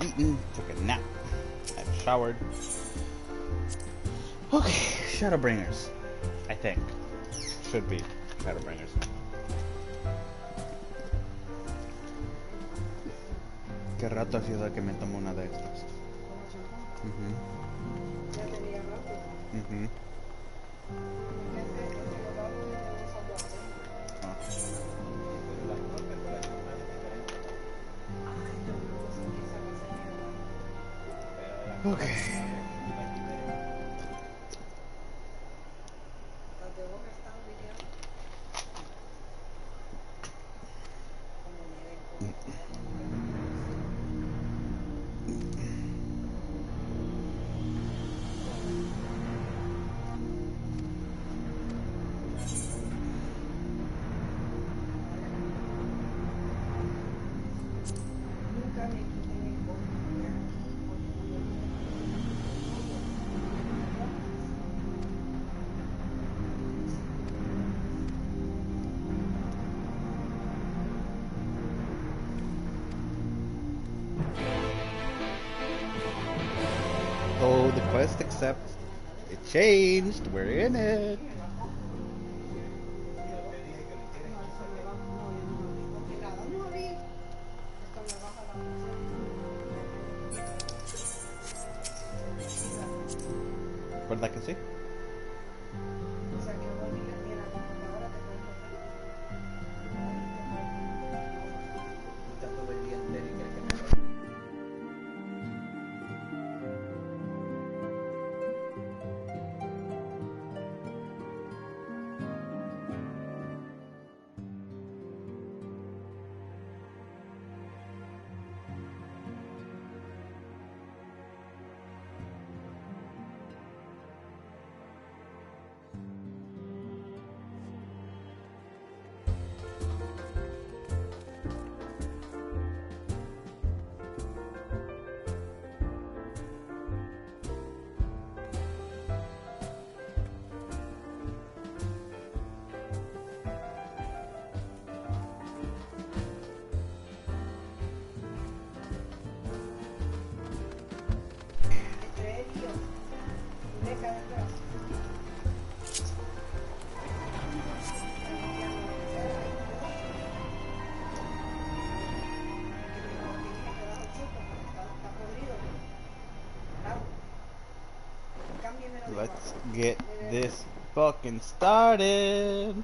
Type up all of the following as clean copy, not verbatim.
eaten, took a nap, I've showered. Okay, Shadowbringers. I think. Should be Shadowbringers. Qué rato ha sido que me tomo una de estas. Okay. Oh, the quest accepts. It changed. We're in it. ¿Verdad que sí? Let's get this fucking started.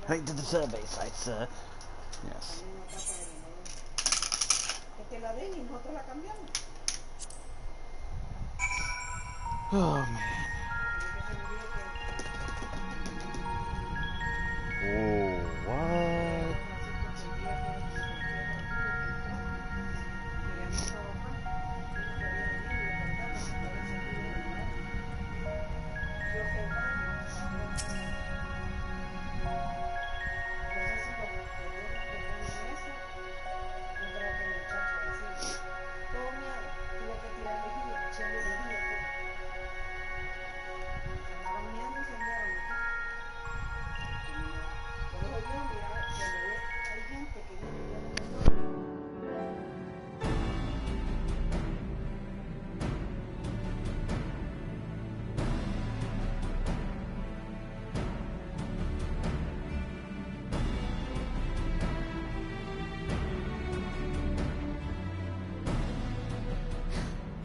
Right to the survey site, sir. Yes. Oh man. Oh, what?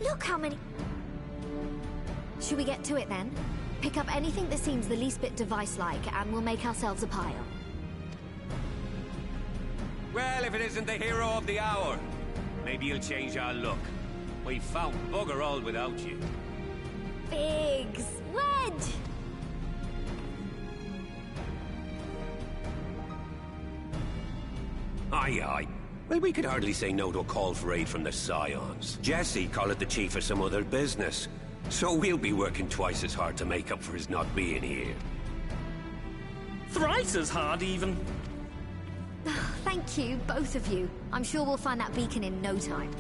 Look how many... Should we get to it then? Pick up anything that seems the least bit device-like, and we'll make ourselves a pile. Well, if it isn't the hero of the hour, maybe you'll change our look. We've found bugger all without you. Biggs! Wedge! Aye, aye. Well, we could hardly say no to a call for aid from the Scions. Jesse called it the chief for some other business. So we'll be working twice as hard to make up for his not being here. Thrice as hard, even. Thank you, both of you. I'm sure we'll find that beacon in no time.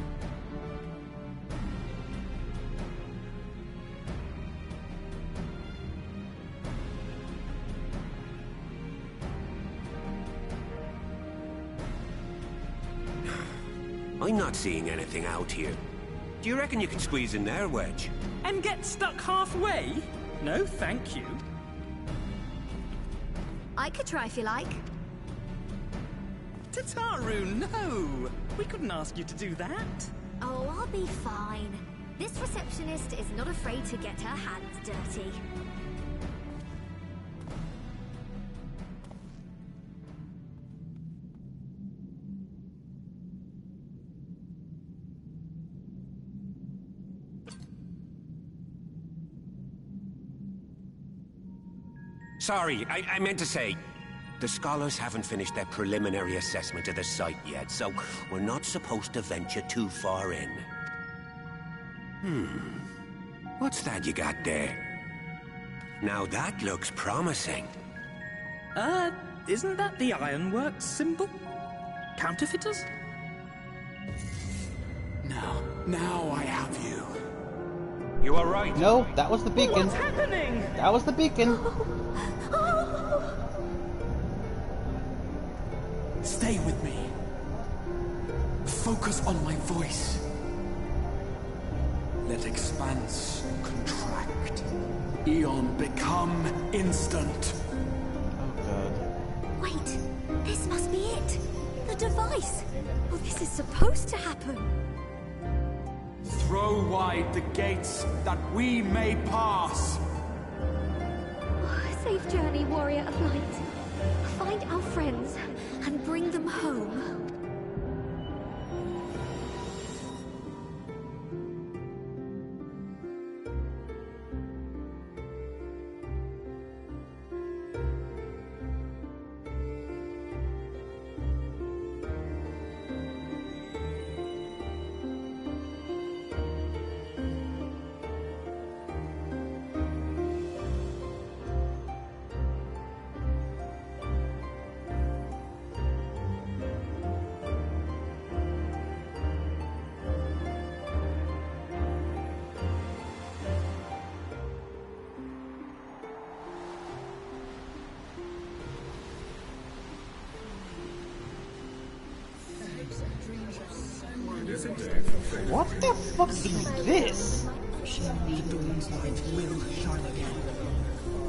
I'm not seeing anything out here. Do you reckon you can squeeze in there, Wedge? And get stuck halfway? No, thank you. I could try if you like. Tataru, no! We couldn't ask you to do that. Oh, I'll be fine. This receptionist is not afraid to get her hands dirty. Sorry, I meant to say, the scholars haven't finished their preliminary assessment of the site yet, so we're not supposed to venture too far in. What's that you got there? Now that looks promising. Isn't that the Ironworks symbol? Counterfeiters? Now I have you. You are right. No, that was the beacon. What's happening? That was the beacon. Stay with me. Focus on my voice. Let expanse contract. Eon become instant. Oh god. Wait, this must be it. The device. Oh, this is supposed to happen. Throw wide the gates that we may pass. Safe journey, warrior of light. Find our friends and bring them home. What the fuck is this?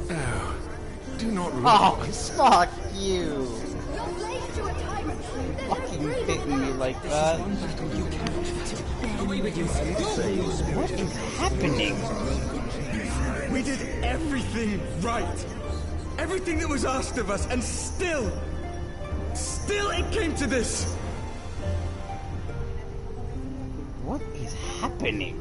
Oh, do not Oh, realize. fuck you! Fucking hitting me like that. What is happening? We did everything right. Everything that was asked of us, and still it came to this. What is happening?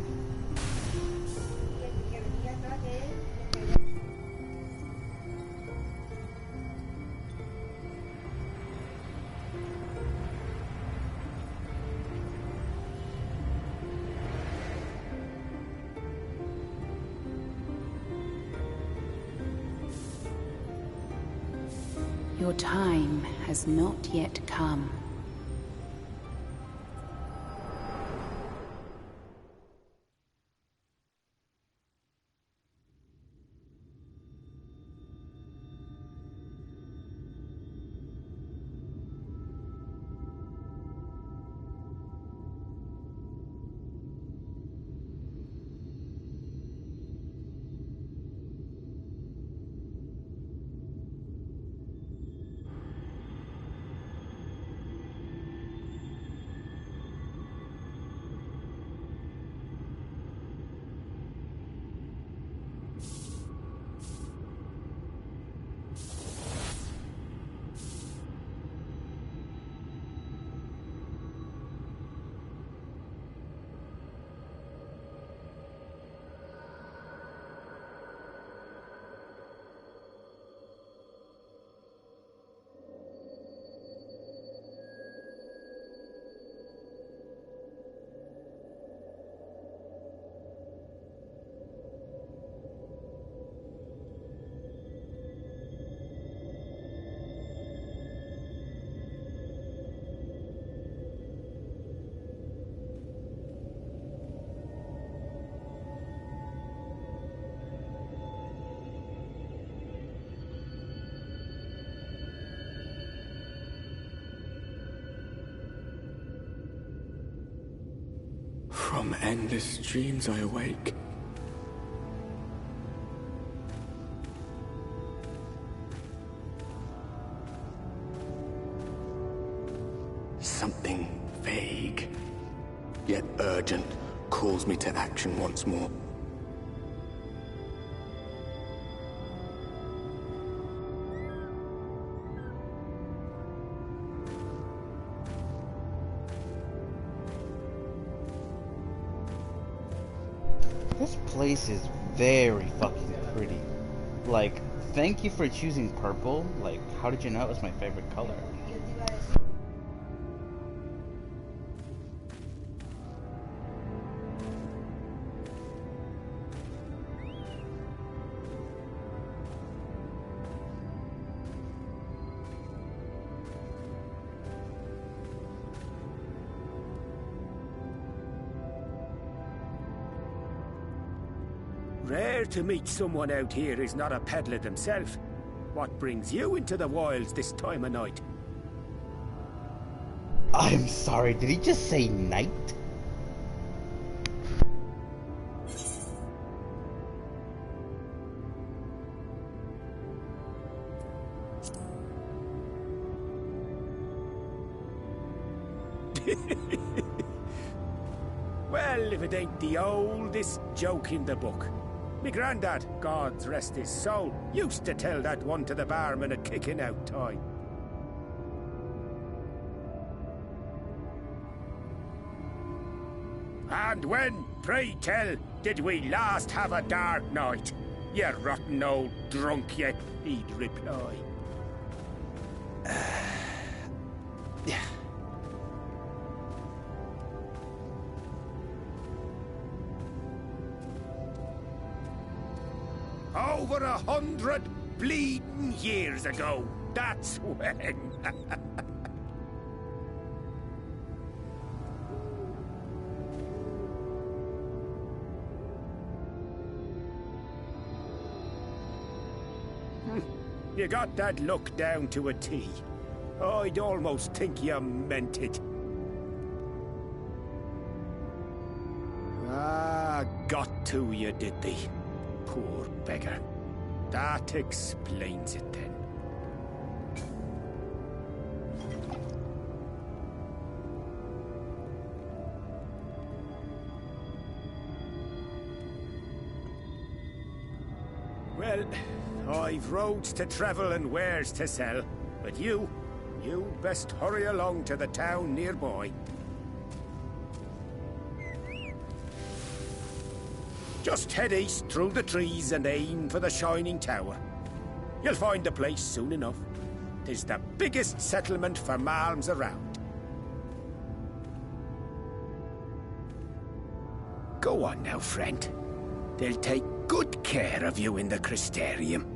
Your time has not yet come. From endless dreams I awake. Something vague, yet urgent, calls me to action once more. This place is very fucking pretty. Like, thank you for choosing purple. Like, how did you know it was my favorite color? Rare to meet someone out here who's not a peddler themselves. What brings you into the wilds this time of night? I'm sorry, did he just say night? Well, if it ain't the oldest joke in the book. Me granddad, God rest his soul, used to tell that one to the barman at kicking out time. And when, pray tell, did we last have a dark night? You rotten old drunk yet, he'd reply. Yeah. Over 100 bleeding years ago, that's when. You got that look down to a T. I'd almost think you meant it. Ah, got to you, did they? Poor beggar. That explains it then. Well, I've roads to travel and wares to sell, but you best hurry along to the town nearby. Just head east through the trees and aim for the Shining Tower. You'll find the place soon enough. 'Tis the biggest settlement for malms around. Go on now, friend. They'll take good care of you in the Crystarium.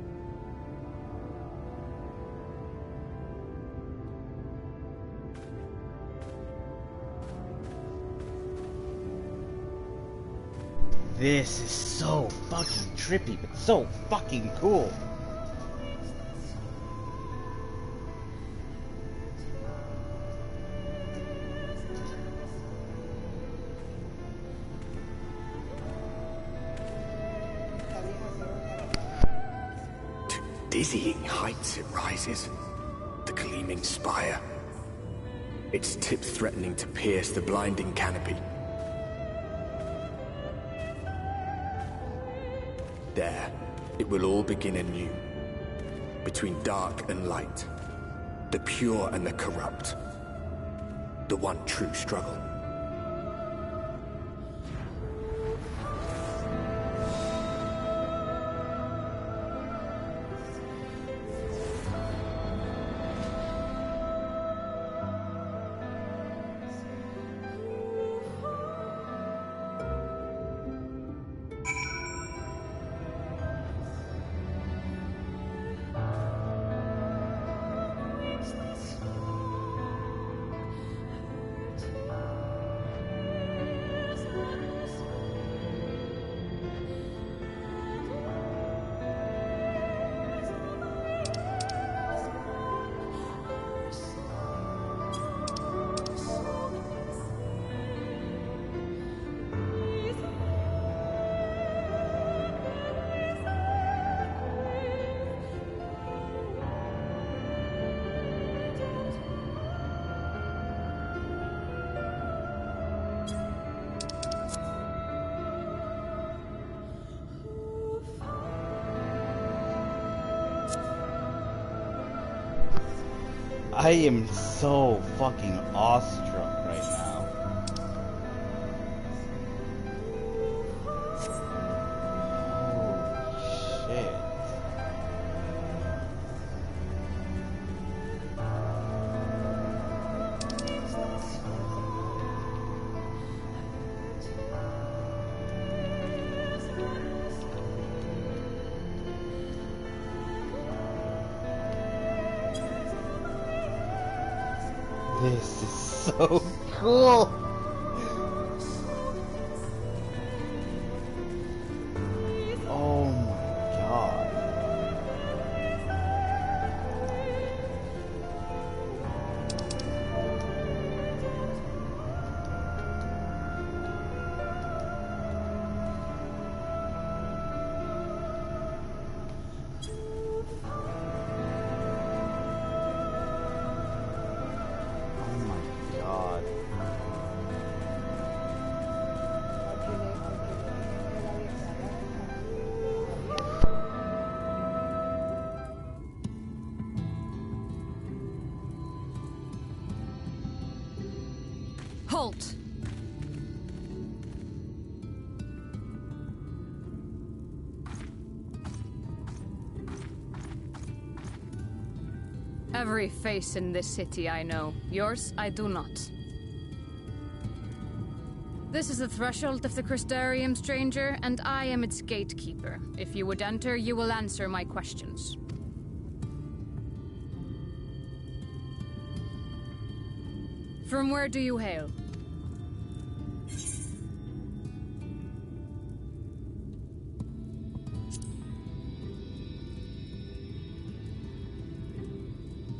This is so fucking trippy, but so fucking cool. To dizzying heights it rises. The gleaming spire. Its tip threatening to pierce the blinding canopy. There, it will all begin anew. Between dark and light. The pure and the corrupt. The one true struggle. I am so fucking awestruck right now. Oh shit. This is so cool. Oh my god. Oh my god. Halt! Every face in this city I know. Yours, I do not. This is the threshold of the Crystarium, stranger, and I am its gatekeeper. If you would enter, you will answer my questions. From where do you hail?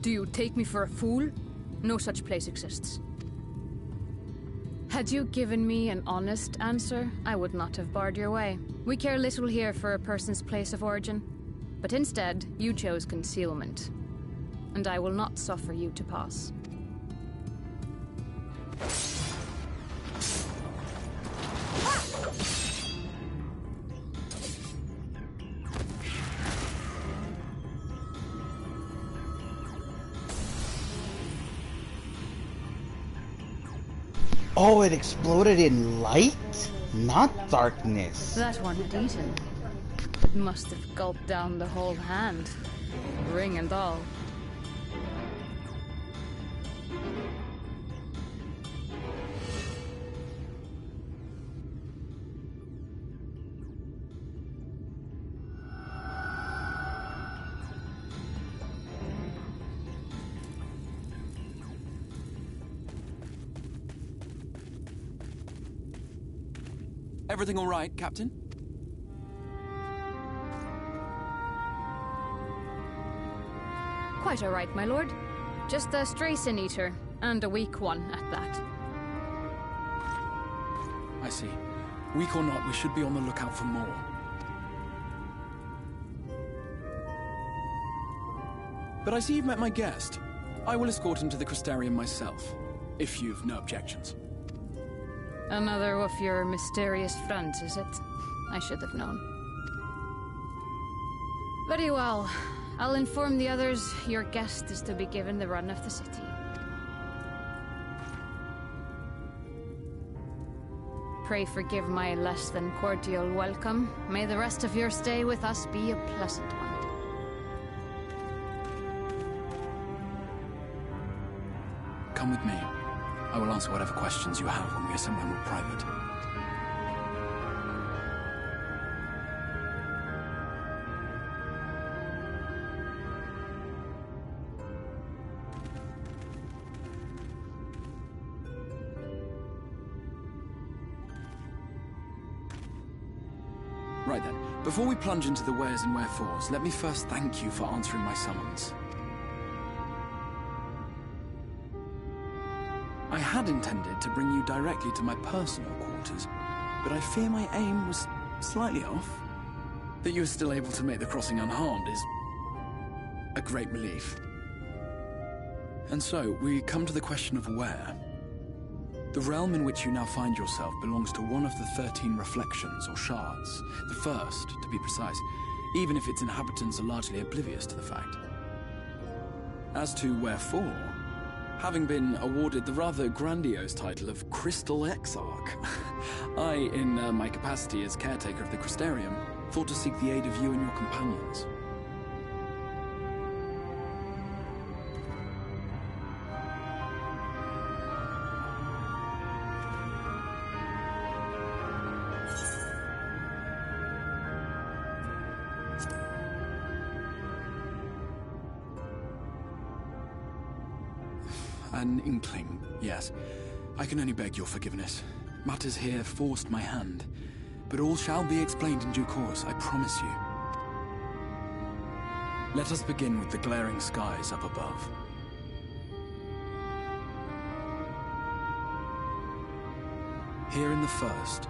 Do you take me for a fool? No such place exists. Had you given me an honest answer, I would not have barred your way. We care little here for a person's place of origin. But instead, you chose concealment. And I will not suffer you to pass. Oh, it exploded in light? Not darkness. That one had eaten. It must have gulped down the whole hand. Ring and all. Everything all right, Captain? Quite all right, my lord. Just a stray sin eater, and a weak one at that. I see. Weak or not, we should be on the lookout for more. But I see you've met my guest. I will escort him to the Crystarium myself, if you've no objections. Another of your mysterious friends, is it? I should have known. Very well. I'll inform the others your guest is to be given the run of the city. Pray forgive my less than cordial welcome. May the rest of your stay with us be a pleasant one. Come with me. I will answer whatever questions you have when we are somewhere more private. Right then, before we plunge into the wheres and wherefores, let me first thank you for answering my summons. I had intended to bring you directly to my personal quarters, but I fear my aim was slightly off. That you are still able to make the crossing unharmed is a great relief. And so, we come to the question of where. The realm in which you now find yourself belongs to one of the 13 reflections, or shards. The first, to be precise, even if its inhabitants are largely oblivious to the fact. As to wherefore, having been awarded the rather grandiose title of Crystal Exarch. I, in my capacity as caretaker of the Crystarium, thought to seek the aid of you and your companions. An inkling, yes. I can only beg your forgiveness. Matters here forced my hand, but all shall be explained in due course, I promise you. Let us begin with the glaring skies up above. Here in the first,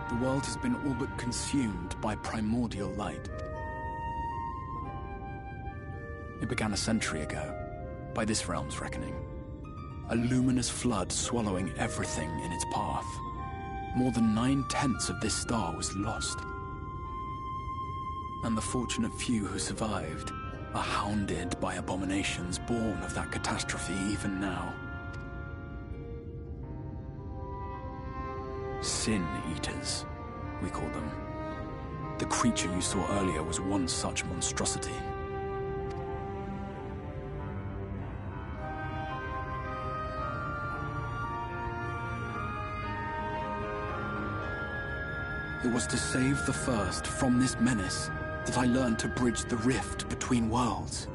the world has been all but consumed by primordial light. It began a century ago, by this realm's reckoning. A luminous flood swallowing everything in its path. More than 9/10 of this star was lost. And the fortunate few who survived are hounded by abominations born of that catastrophe even now. Sin Eaters, we call them. The creature you saw earlier was one such monstrosity. It was to save the First from this menace that I learned to bridge the rift between worlds.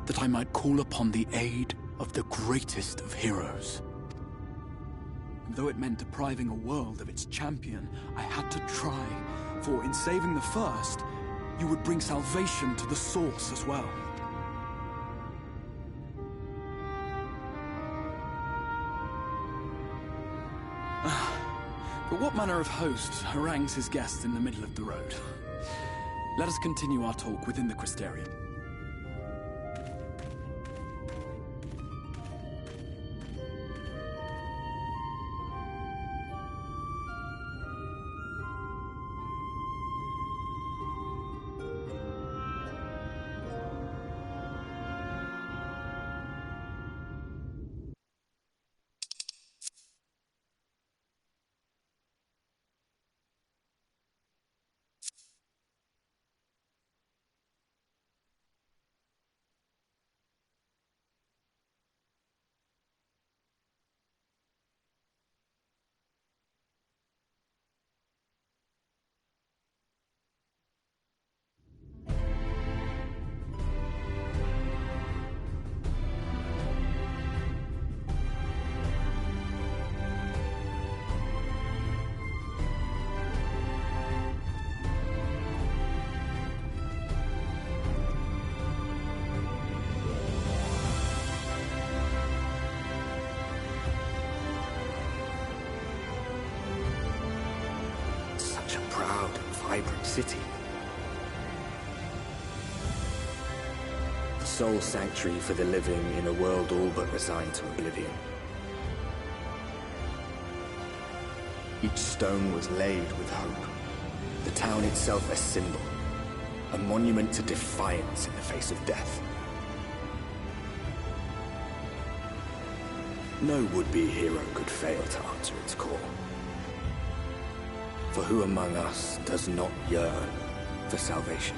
That I might call upon the aid of the greatest of heroes. And though it meant depriving a world of its champion, I had to try, for in saving the First, you would bring salvation to the Source as well. But what manner of host harangues his guests in the middle of the road? Let us continue our talk within the Crystarium. Vibrant city. The sole sanctuary for the living in a world all but resigned to oblivion. Each stone was laid with hope. The town itself a symbol, a monument to defiance in the face of death. No would-be hero could fail to answer its call. For who among us does not yearn for salvation?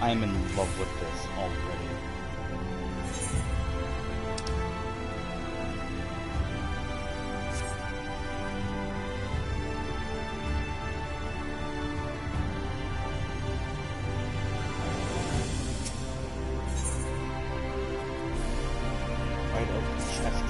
I'm in love with this already. Right over the chest.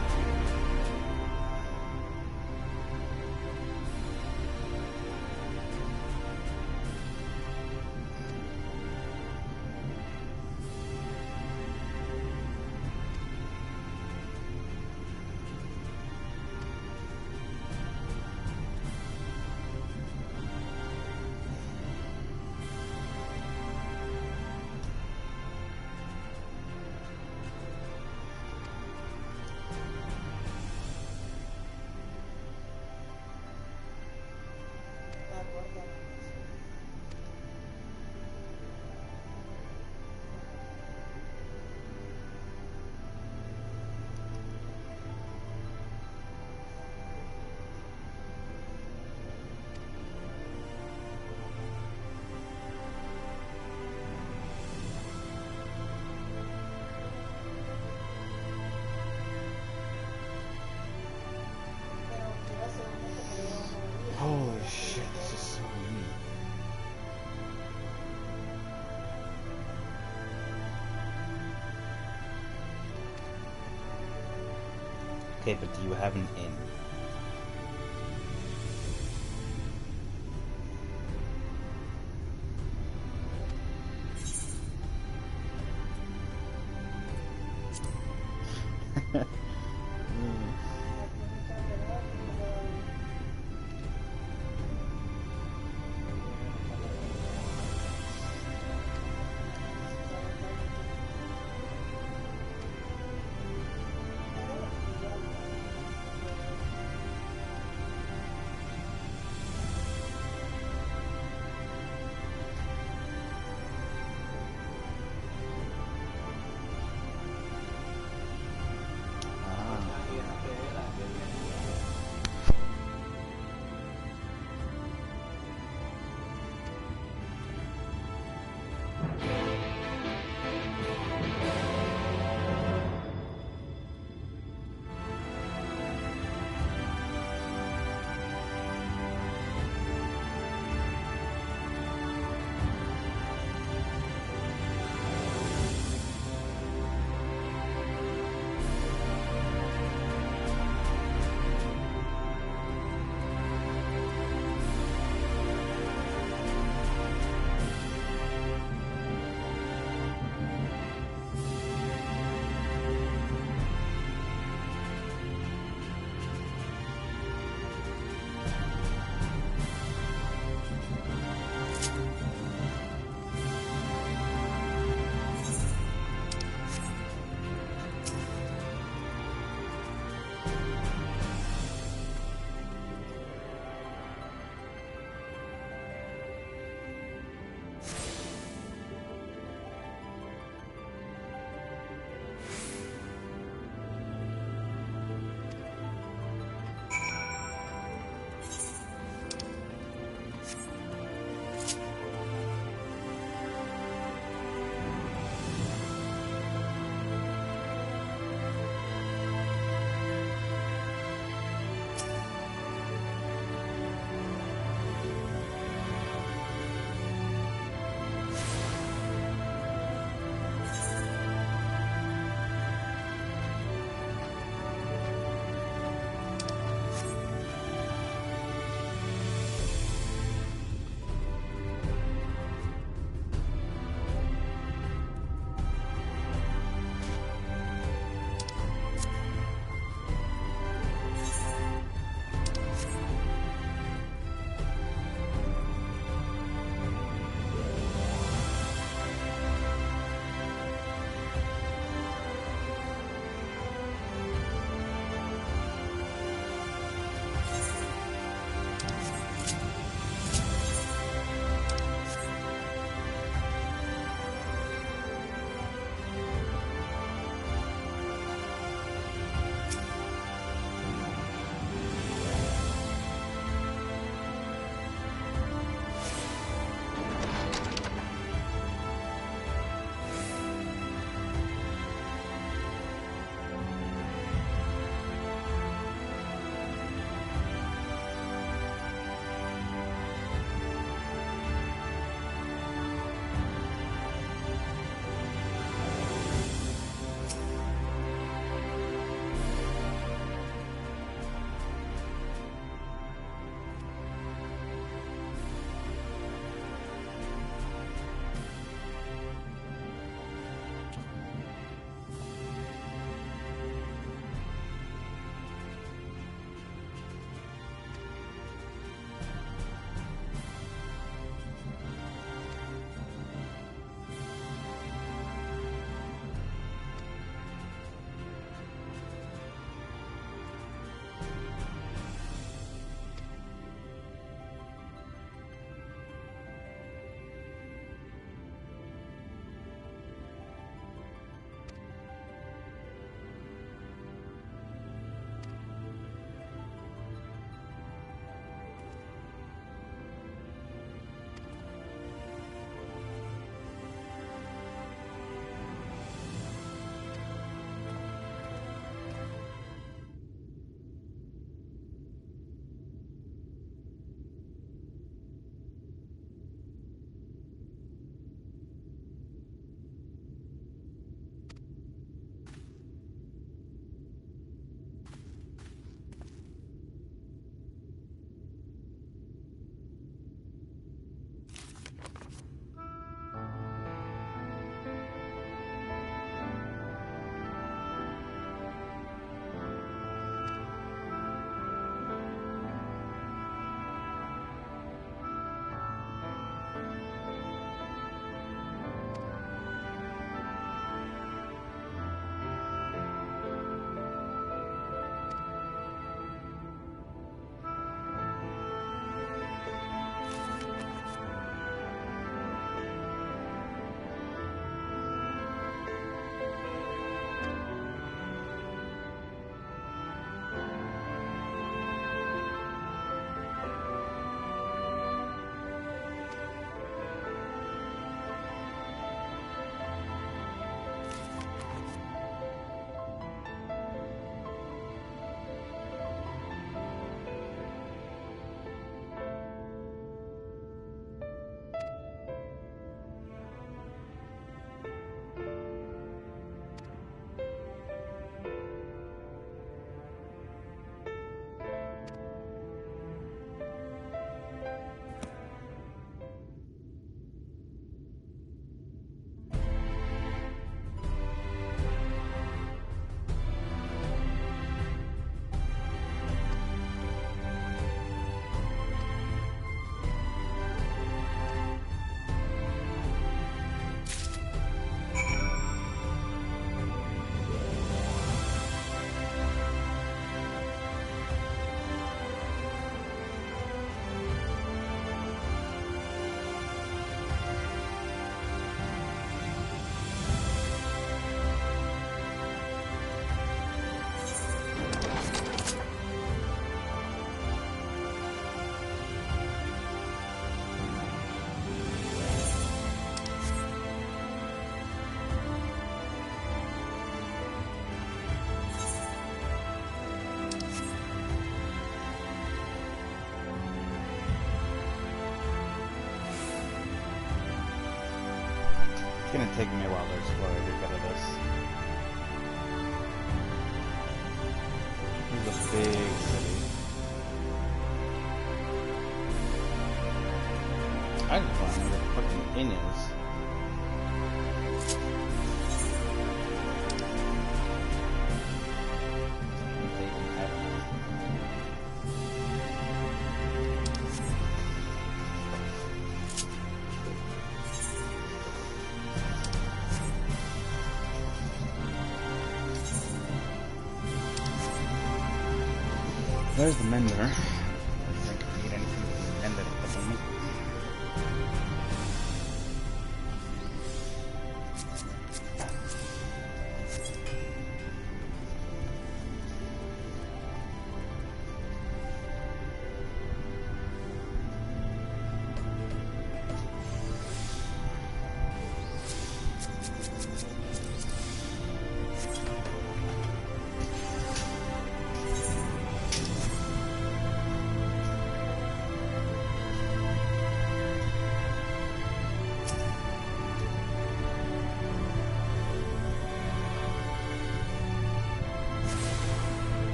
Holy shit, this is so neat. Okay, but do you have an inn? It's gonna take me a while to explore every bit of this. This is a big city. I just want to know where the fucking inn is. There's the mender. I don't think I need anything to mend it at the moment.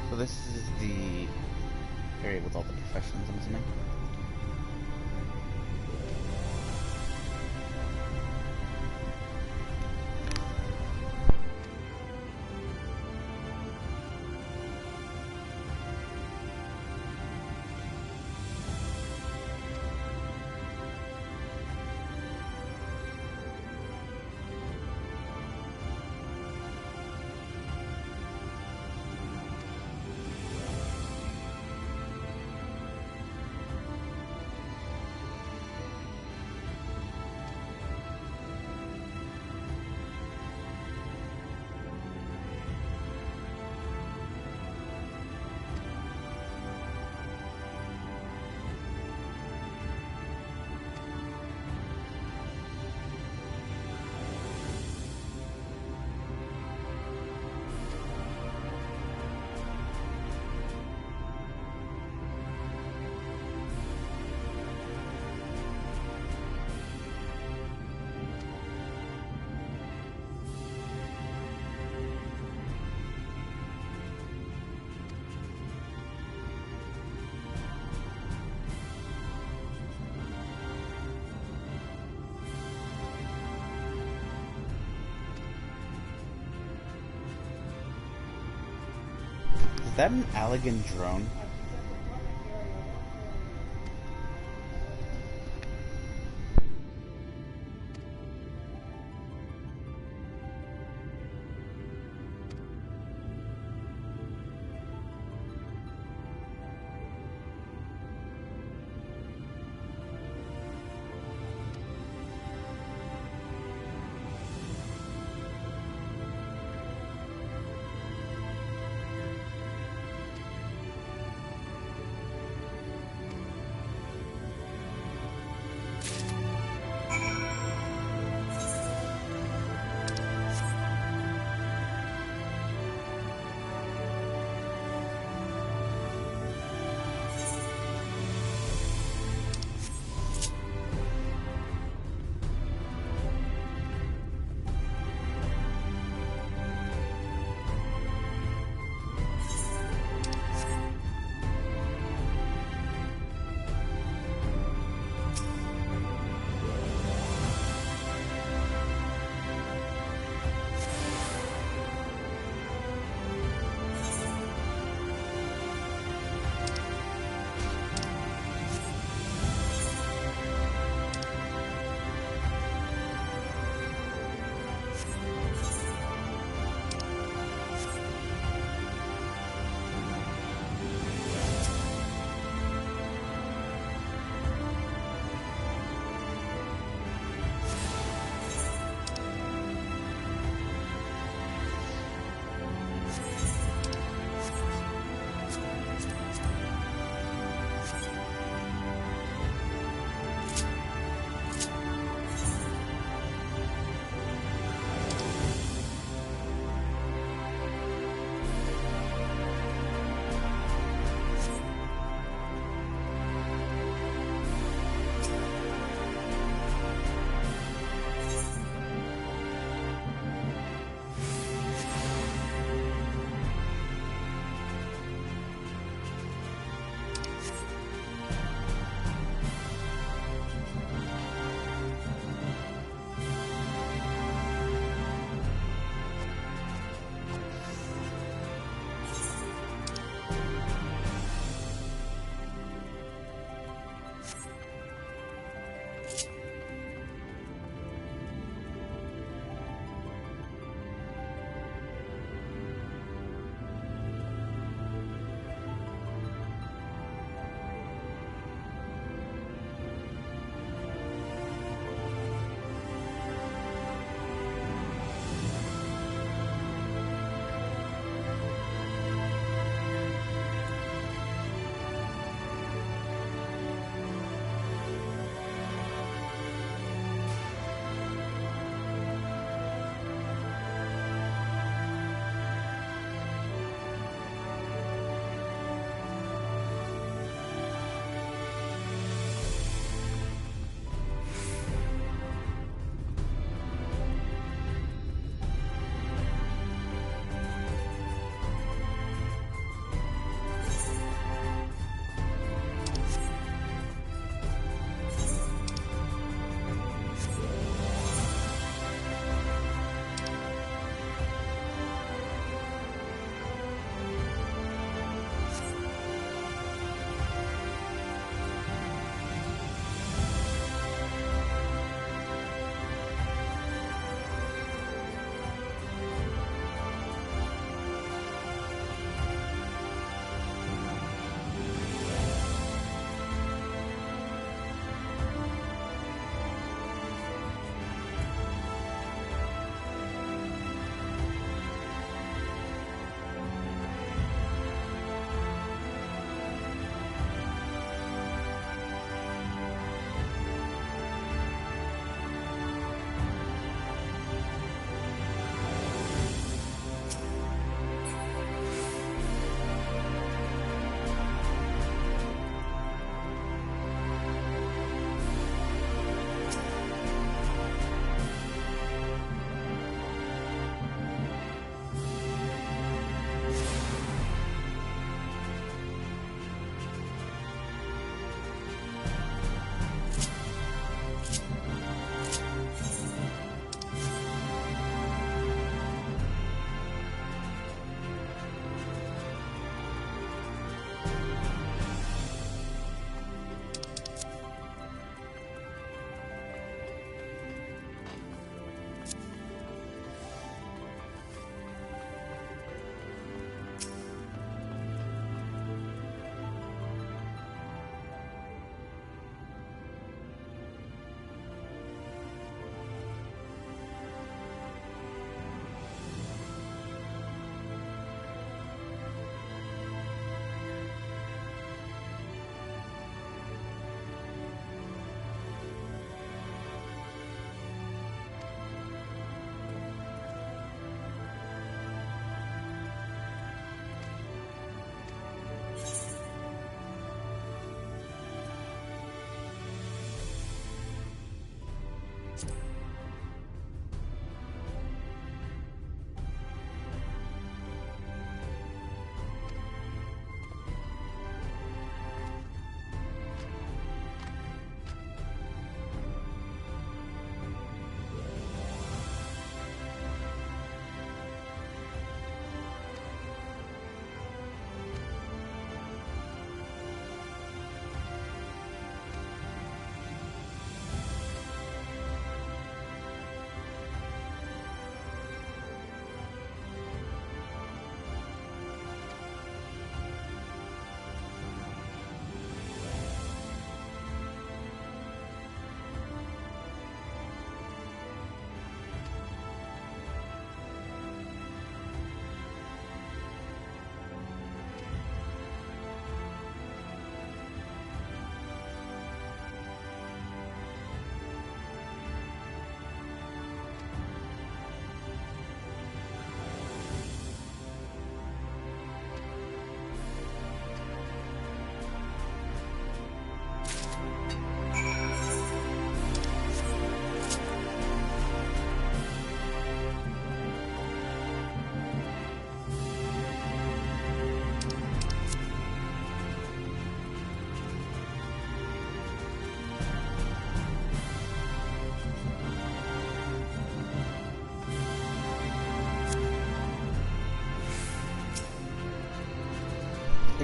So this is the area with all the professions, I'm assuming. Is that an Allegan drone?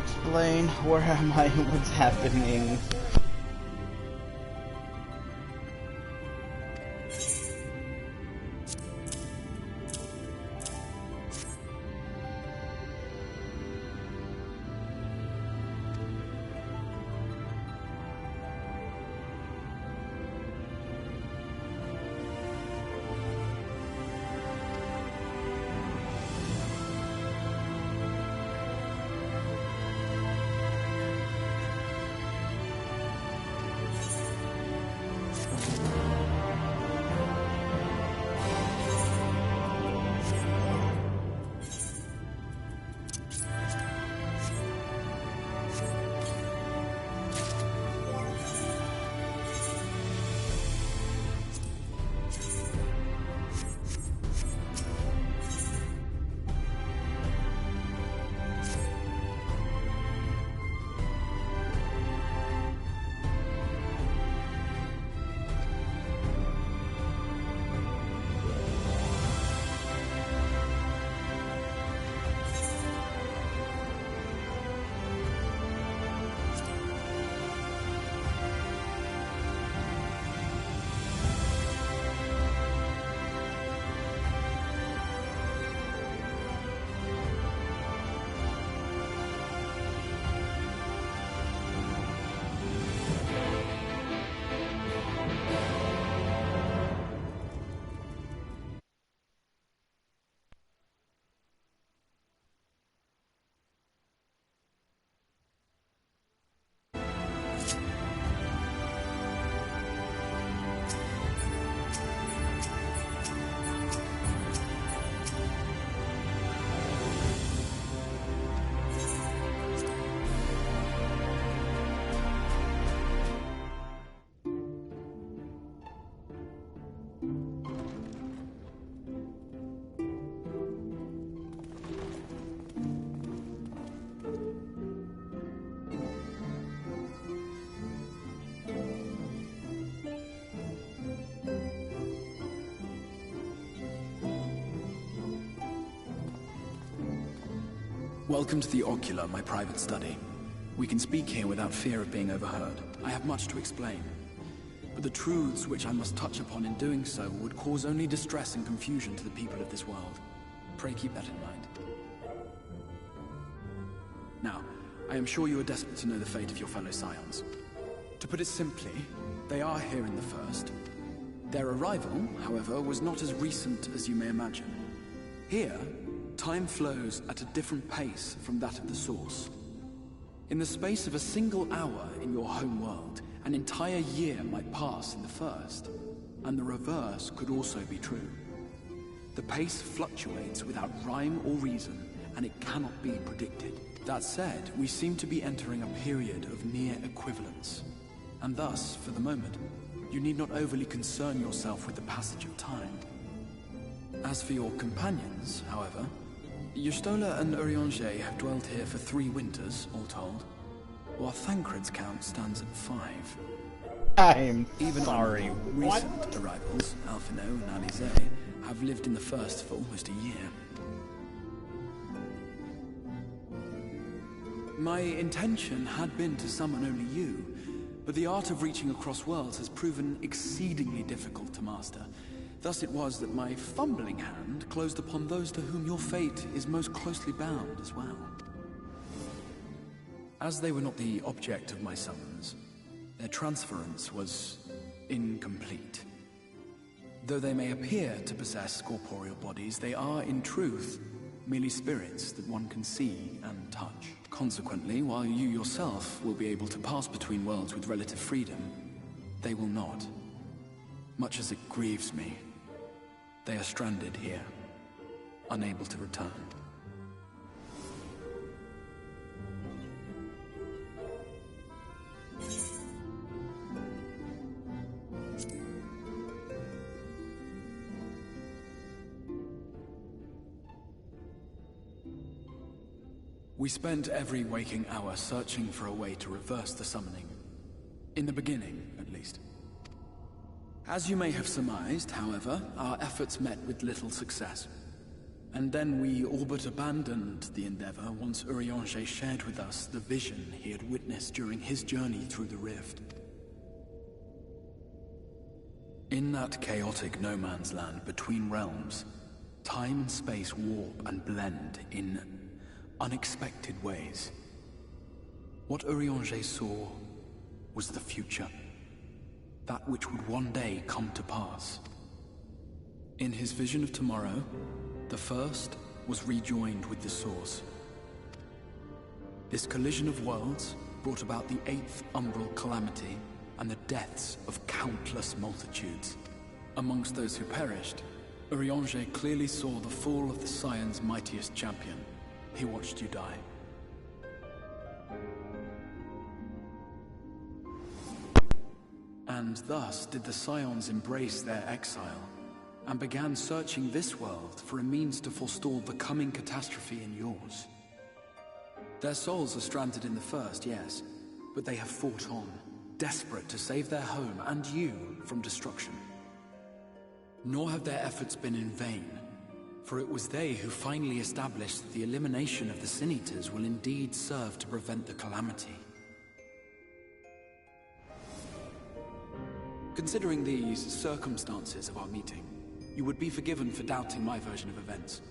explain. Where am I? What's happening? Welcome to the Ocular, my private study. We can speak here without fear of being overheard. I have much to explain, but the truths which I must touch upon in doing so would cause only distress and confusion to the people of this world. Pray keep that in mind. Now, I am sure you are desperate to know the fate of your fellow Scions. To put it simply, they are here in the First. Their arrival, however, was not as recent as you may imagine. Here, time flows at a different pace from that of the Source. In the space of a single hour in your home world, an entire year might pass in the First, and the reverse could also be true. The pace fluctuates without rhyme or reason, and it cannot be predicted. That said, we seem to be entering a period of near equivalence, and thus, for the moment, you need not overly concern yourself with the passage of time. As for your companions, however, Y'shtola and Urianger have dwelt here for 3 winters, all told, while Thancred's count stands at 5. I'm Even sorry. our more recent arrivals, Alphino and Alize, have lived in the First for almost a year. My intention had been to summon only you, but the art of reaching across worlds has proven exceedingly difficult to master. Thus it was that my fumbling hand closed upon those to whom your fate is most closely bound as well. As they were not the object of my summons, their transference was incomplete. Though they may appear to possess corporeal bodies, they are, in truth, merely spirits that one can see and touch. Consequently, while you yourself will be able to pass between worlds with relative freedom, they will not. Much as it grieves me, they are stranded here, unable to return. We spent every waking hour searching for a way to reverse the summoning. In the beginning, at least. As you may have surmised, however, our efforts met with little success. And then we all but abandoned the endeavor once Urianger shared with us the vision he had witnessed during his journey through the rift. In that chaotic no-man's land between realms, time and space warp and blend in unexpected ways. What Urianger saw was the future, that which would one day come to pass. In his vision of tomorrow, the first was rejoined with the Source. This collision of worlds brought about the 8th umbral calamity and the deaths of countless multitudes. Amongst those who perished, Urianger clearly saw the fall of the Scion's mightiest champion. He watched you die. And thus did the Scions embrace their exile, and began searching this world for a means to forestall the coming catastrophe in yours. Their souls are stranded in the first, yes, but they have fought on, desperate to save their home and you from destruction. Nor have their efforts been in vain, for it was they who finally established that the elimination of the Sin Eaters will indeed serve to prevent the calamity. Considering these circumstances of our meeting, you would be forgiven for doubting my version of events.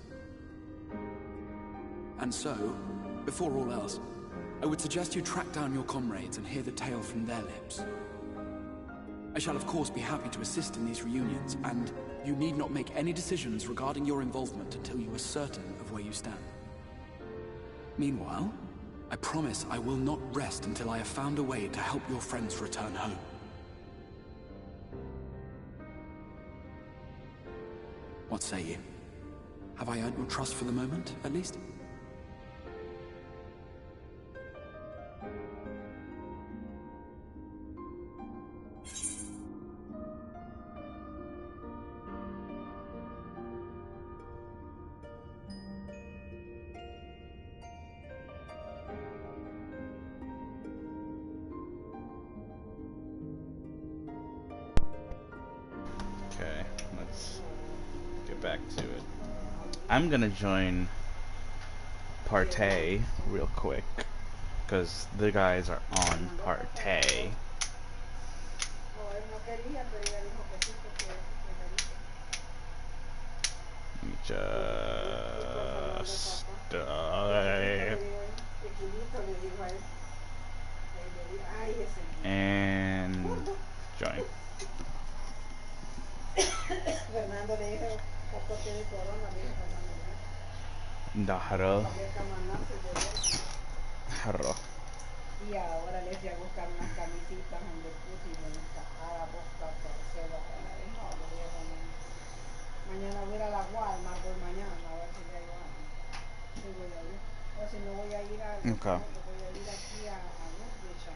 And so, before all else, I would suggest you track down your comrades and hear the tale from their lips. I shall of course be happy to assist in these reunions, and you need not make any decisions regarding your involvement until you are certain of where you stand. Meanwhile, I promise I will not rest until I have found a way to help your friends return home. What say you? Have I earned your trust for the moment, at least? Okay, let's get back to it. I'm gonna join Partey real quick, because the guys are on Partey. Just and join. Dahara. Harro. Y ahora les voy a buscar unas camisitas donde pusimos a la boca tercera. No, lo voy a poner. Mañana voy a ir a la Walmart, voy mañana a ver si ya igual. Sí voy a ir. O si no voy a ir a... Okay. Voy a ir aquí a Woodbridge, a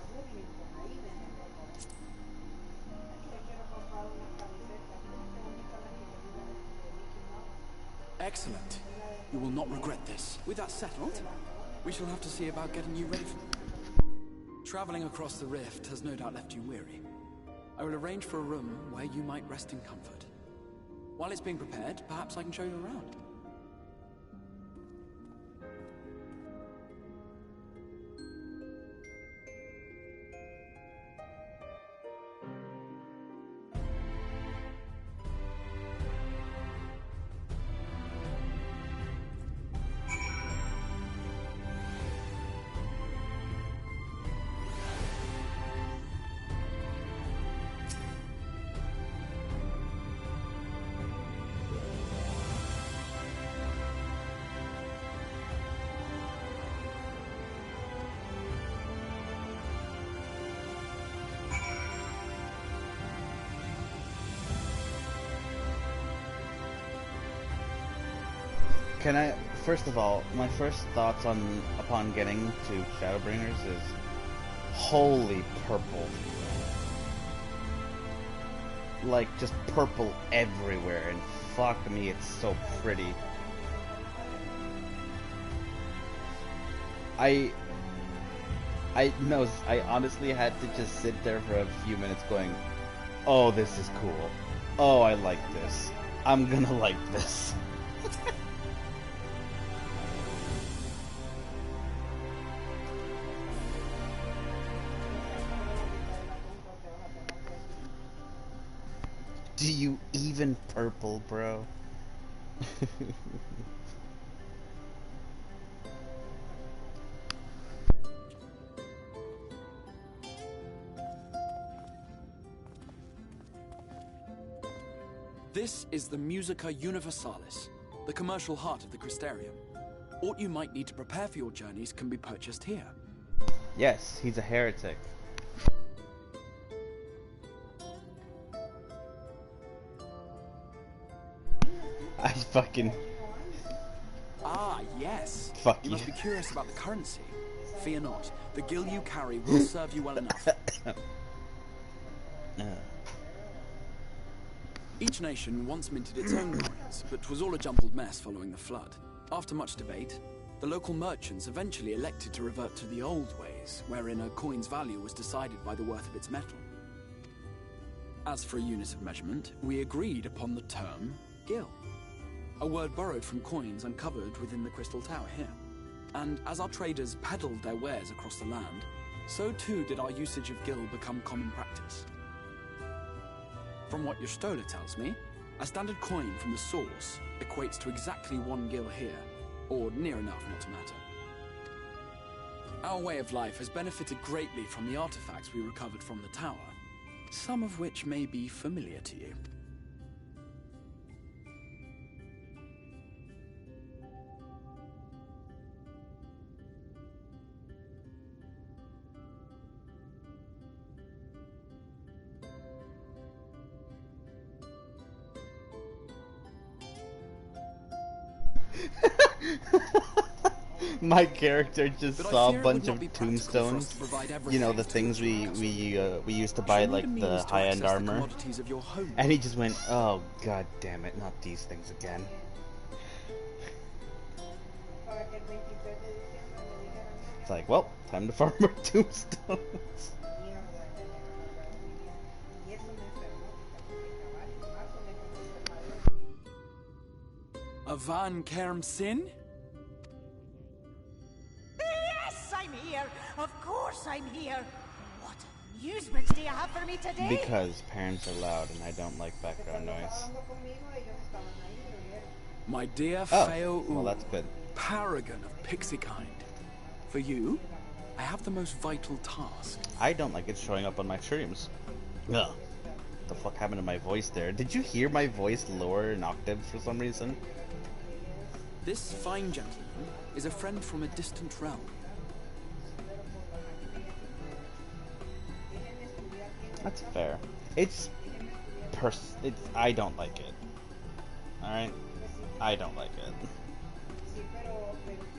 Burlington, ahí venden ropa. Aquí quiero comprar unas camisetas. Qué bonitas las que le digan de Mickey Mouse. Excellent. You will not regret this. With that settled, we shall have to see about getting you ready for... Traveling across the rift has no doubt left you weary. I will arrange for a room where you might rest in comfort. While it's being prepared, perhaps I can show you around. Can I, first of all, my first thoughts upon getting to Shadowbringers is holy purple. Like, just purple everywhere, and fuck me, it's so pretty. I honestly had to just sit there for a few minutes going, oh, this is cool. Oh, I like this. I'm gonna like this. Do you even purple, bro? This is the Musica Universalis, the commercial heart of the Crystarium. What you might need to prepare for your journeys can be purchased here. Yes, he's a heretic. I fucking... Ah, yes. Fuck You you. must be curious about the currency. Fear not. The gil you carry will serve you well enough. Each nation once minted its own coins, but was all a jumbled mess following the flood. After much debate, the local merchants eventually elected to revert to the old ways, wherein a coin's value was decided by the worth of its metal. As for a unit of measurement, we agreed upon the term gil, a word borrowed from coins uncovered within the Crystal Tower here. And as our traders peddled their wares across the land, so too did our usage of gil become common practice. From what your stola tells me, a standard coin from the source equates to exactly 1 gil here, or near enough not to matter. Our way of life has benefited greatly from the artifacts we recovered from the tower, some of which may be familiar to you. My character just But I saw a fear it bunch would not of be practical for us tombstones. to provide You know, everything the to things we used to buy, You'll need like a the means to high-end access the armor. commodities of your home. And he just went, "Oh god damn it, not these things again." It's like, well, time to farm more tombstones. A Van Kerm Sin? Yes, I'm here. Of course I'm here. What amusements do you have for me today? Because parents are loud and I don't like background noise. My dear Oh, Feo well that's good. paragon of pixie kind. For you, I have the most vital task. I don't like it showing up on my streams. Ugh. What the fuck happened to my voice there? Did you hear my voice lower in octaves for some reason? This fine gentleman is a friend from a distant realm. That's fair. It's I don't like it. Alright? I don't like it.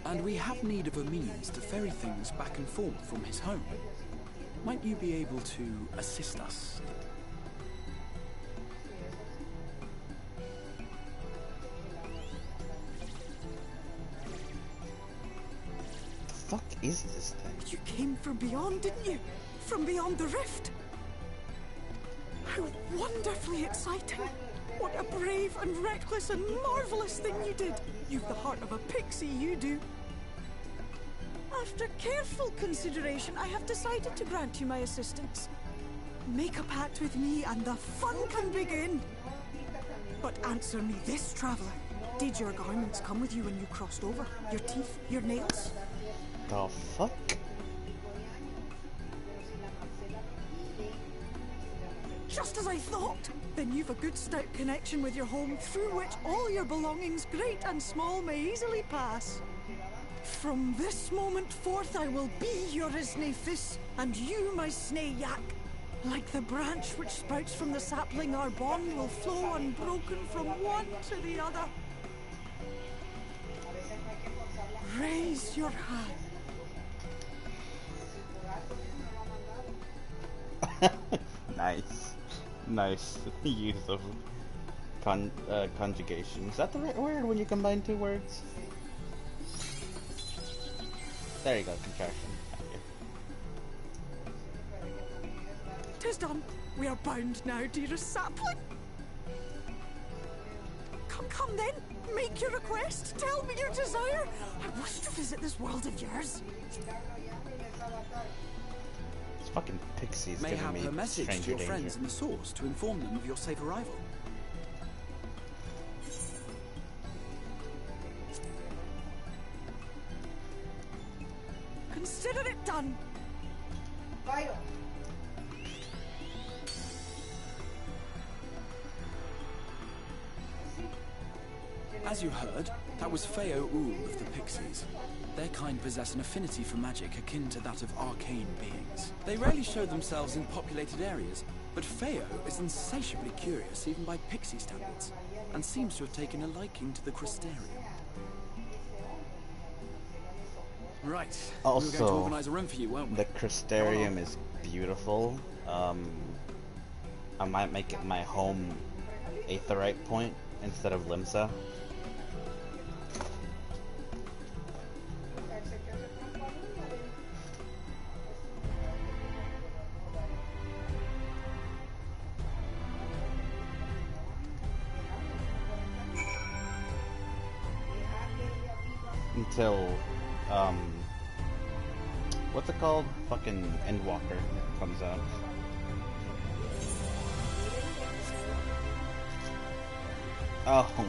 And we have need of a means to ferry things back and forth from his home. Might you be able to assist us? The fuck is this thing? You came from beyond, didn't you? From beyond the rift. How wonderfully exciting. What a brave and reckless and marvelous thing you did. You've the heart of a pixie, you do. After careful consideration, I have decided to grant you my assistance. Make a pact with me and the fun can begin. But answer me this, traveler. Did your garments come with you when you crossed over? Your teeth? Your nails? The fuck? Just as I thought! Then you've a good stout connection with your home through which all your belongings, great and small, may easily pass. From this moment forth I will be your Isne Fis, and you my Snay Yak. Like the branch which sprouts from the sapling, our bond will flow unbroken from one to the other. Raise your hand. Nice. Nice use of conjugation. Is that the right word when you combine two words? There you go, contraction. Tis done. We are bound now, dearest sapling. Come then, make your request, tell me your desire. I wish to visit this world of yours. This fucking pixie's giving Mayhap me a message to stranger your danger. friends in the Source to inform them of your safe arrival. Consider it done. Fire. As you heard, that was Feo Ul of the Pixies. Their kind possess an affinity for magic akin to that of arcane beings. They rarely show themselves in populated areas, but Feo is insatiably curious even by Pixie standards, and seems to have taken a liking to the Crystarium. Right, we were going to Also, organize a room for you, weren't we? the Crystarium is beautiful. I might make it my home Aetheryte point instead of Limsa. Until, what's it called? Fucking Endwalker comes out. Oh.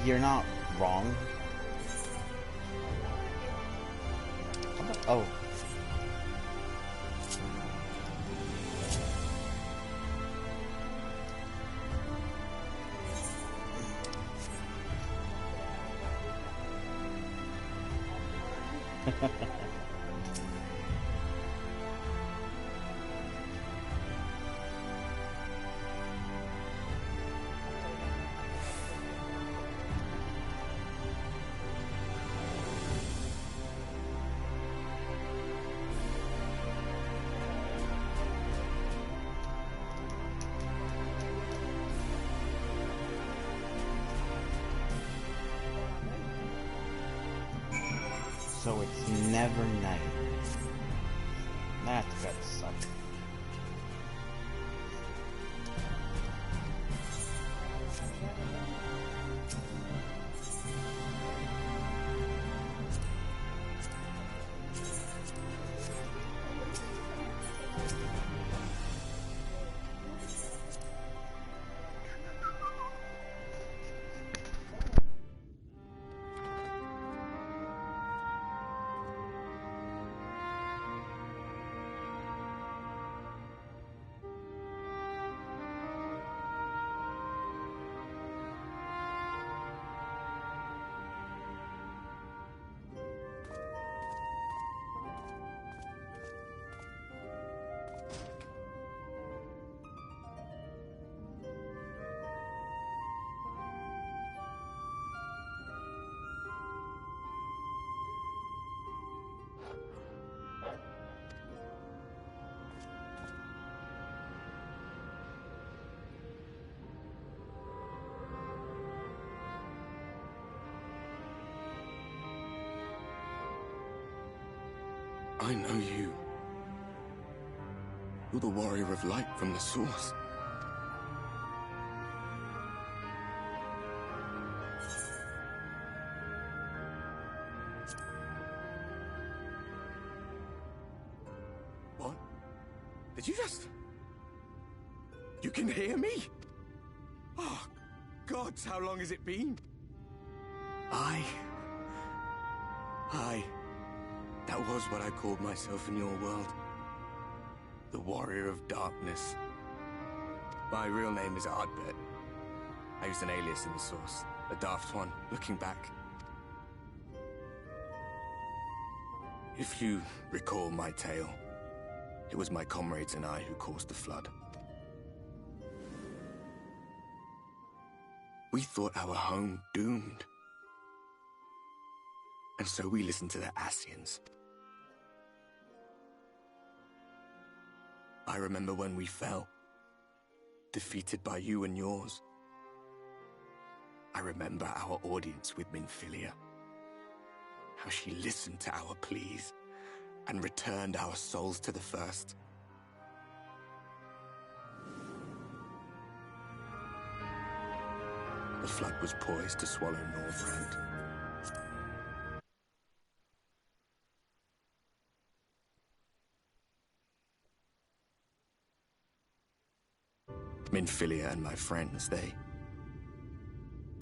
You're not wrong. Oh. So it's never night. That's gotta suck. I know you. You're the warrior of light from the Source. What? Did you just... You can hear me? Oh, gods, how long has it been? That was what I called myself in your world. The Warrior of Darkness. My real name is Ardbert. I used an alias in the Source, a daft one, looking back. If you recall my tale, it was my comrades and I who caused the flood. We thought our home doomed. And so we listened to the Ascians. I remember when we fell, defeated by you and yours. I remember our audience with Minfilia. how she listened to our pleas and returned our souls to the first. The flood was poised to swallow Northrend. Minfilia and my friends, they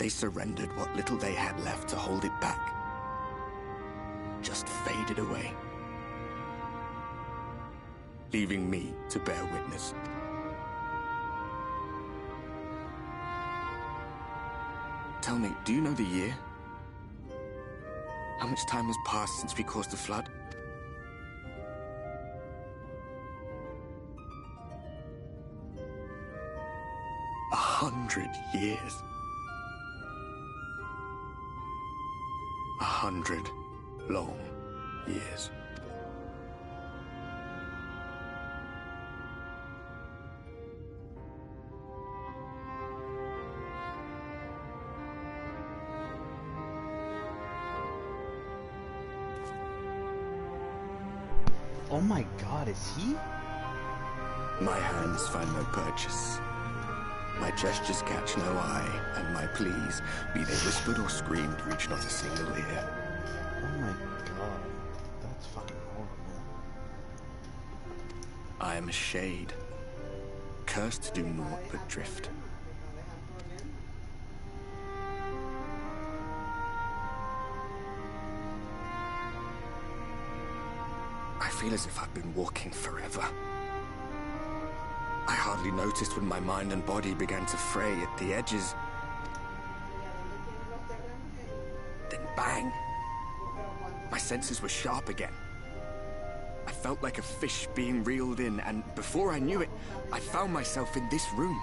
surrendered what little they had left to hold it back. Just faded away, leaving me to bear witness. Tell me, do you know the year? How much time has passed since we caused the flood? A 100 years. 100 long years. Oh my god, is he? My hands find no purchase. My gestures catch no eye, and my pleas, be they whispered or screamed, reach not a single ear. Oh my god, that's fucking horrible. I am a shade, cursed to do naught but drift. I feel as if I've been walking forever. I hardly noticed when my mind and body began to fray at the edges. Then bang! My senses were sharp again. I felt like a fish being reeled in, and before I knew it, I found myself in this room.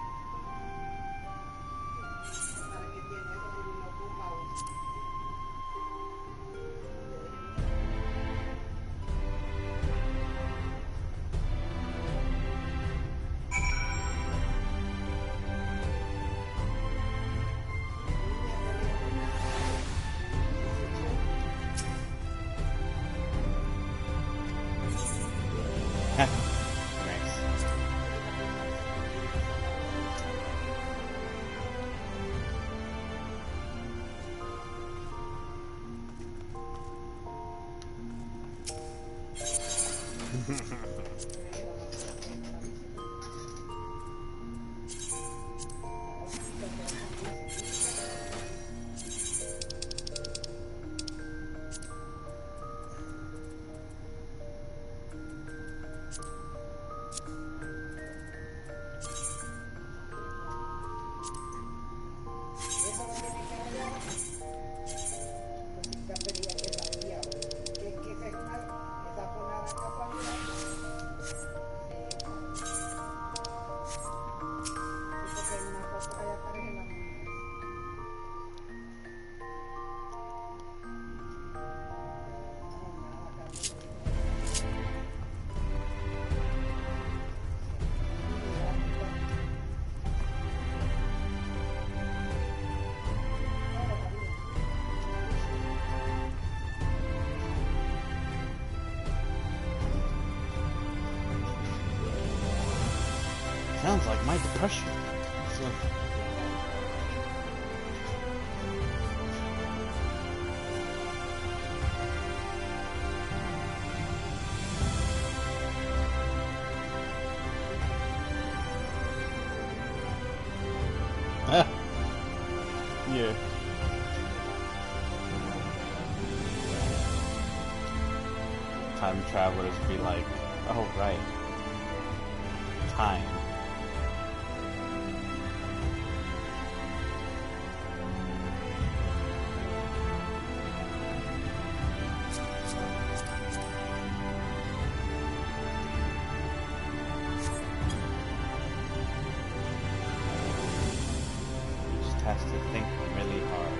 Sounds like my depression. Yeah. Time travelers be like, oh right, time. Has to think really hard.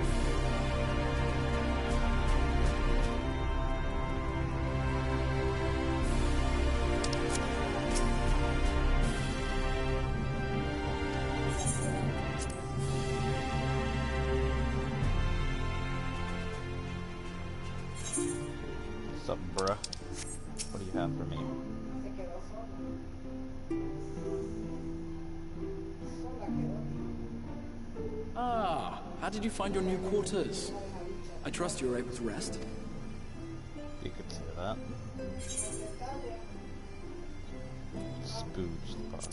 What's up, bruh? What do you have for me? Se quedó sola. Sola quedó. Ah, how did you find your new quarters? I trust you were able to rest. You could say that. Spooge the boss.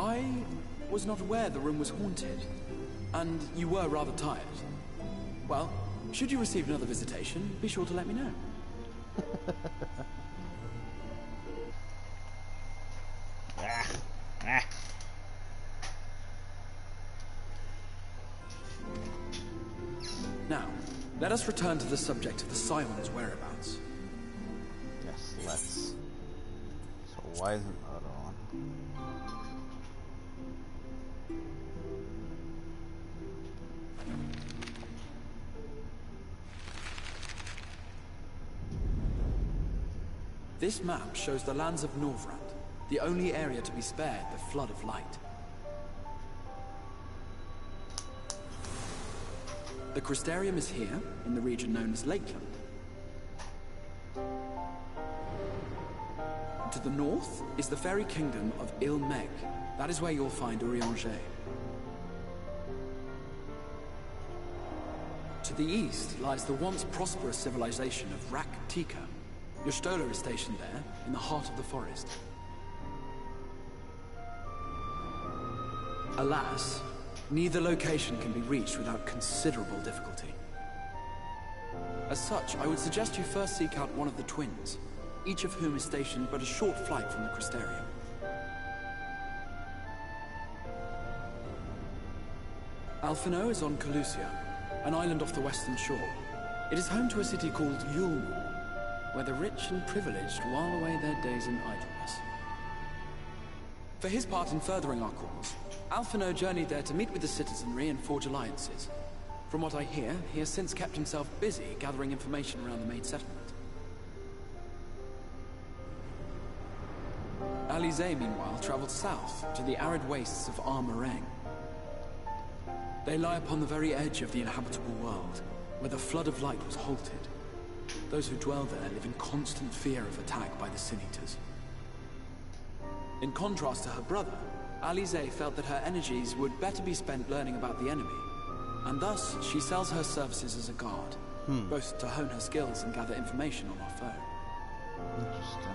I was not aware the room was haunted, and you were rather tired. Well, should you receive another visitation, be sure to let me know. Now, let us return to the subject of the Scion's whereabouts. Yes, let's. So why isn't Otto on? This map shows the lands of Norvrand, the only area to be spared the flood of light. The Crystarium is here, in the region known as Lakeland. To the north is the fairy kingdom of Il-Meg. That is where you'll find Urianger. To the east lies the once prosperous civilization of Rak-Tika. Your Stola is stationed there, in the heart of the forest. Alas, neither location can be reached without considerable difficulty. As such, I would suggest you first seek out one of the twins, each of whom is stationed but a short flight from the Crystarium. Alphino is on Calusia, an island off the western shore. It is home to a city called Yulmore, where the rich and privileged while away their days in idleness. For his part in furthering our cause, Alphino journeyed there to meet with the citizenry and forge alliances. From what I hear, he has since kept himself busy gathering information around the main settlement. Alize, meanwhile, traveled south to the arid wastes of Armareng. They lie upon the very edge of the inhabitable world, where the flood of light was halted. Those who dwell there live in constant fear of attack by the Sin Eaters. In contrast to her brother, Alize felt that her energies would better be spent learning about the enemy, and thus she sells her services as a guard, both to hone her skills and gather information on our foe. Interesting.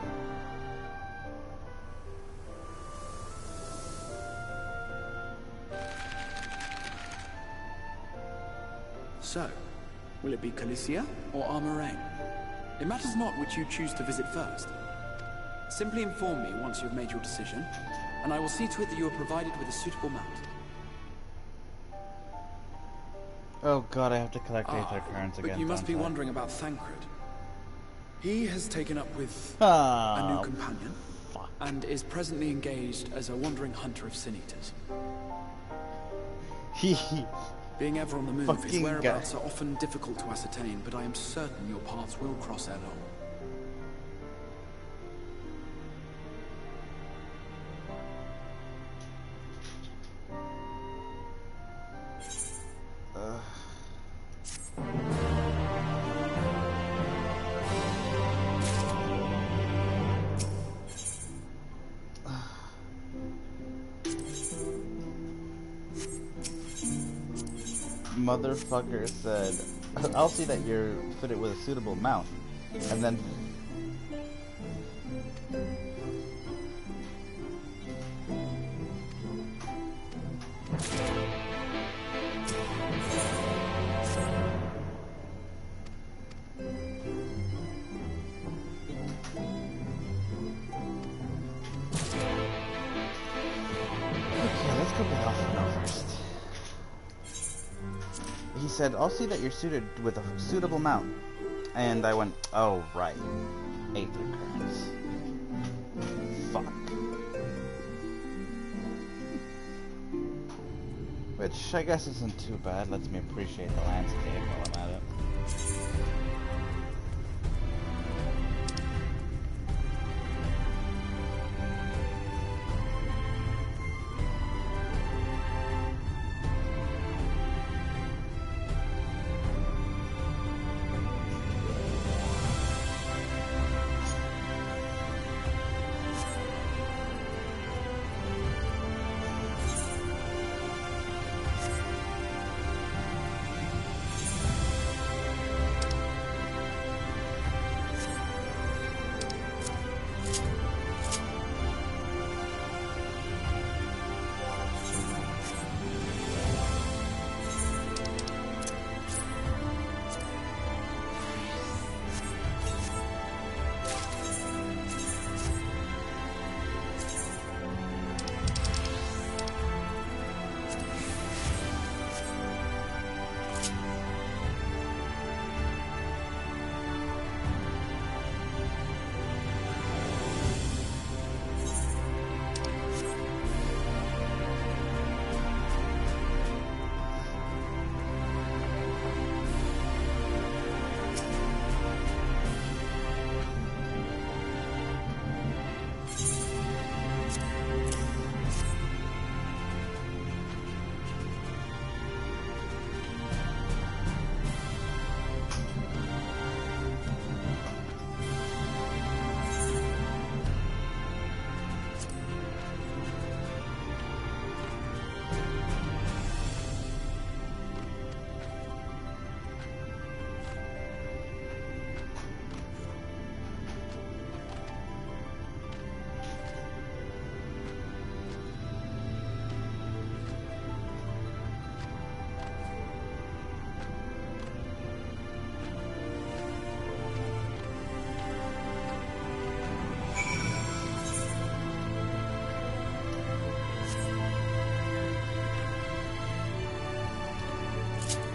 So, will it be Calicia or Armareng? It matters not which you choose to visit first. Simply inform me once you've made your decision, and I will see to it that you are provided with a suitable mount. Oh god, I have to collect Aether Currents again. But you must be don't I? wondering about Thancred. He has taken up with a Ah, new companion, and is presently engaged as a wandering hunter of Sin Eaters. Being ever on the move, his Fucking whereabouts guy. are often difficult to ascertain, but I am certain your paths will cross ere long. Motherfucker said, I'll see that you're fitted with a suitable mount. And then... Okay, let's go with Alphino first. He said, I'll see that you're suited with a suitable mount. And I went, oh, right. Aether Currents. Fuck. Which I guess isn't too bad. Lets me appreciate the landscape while I'm at it.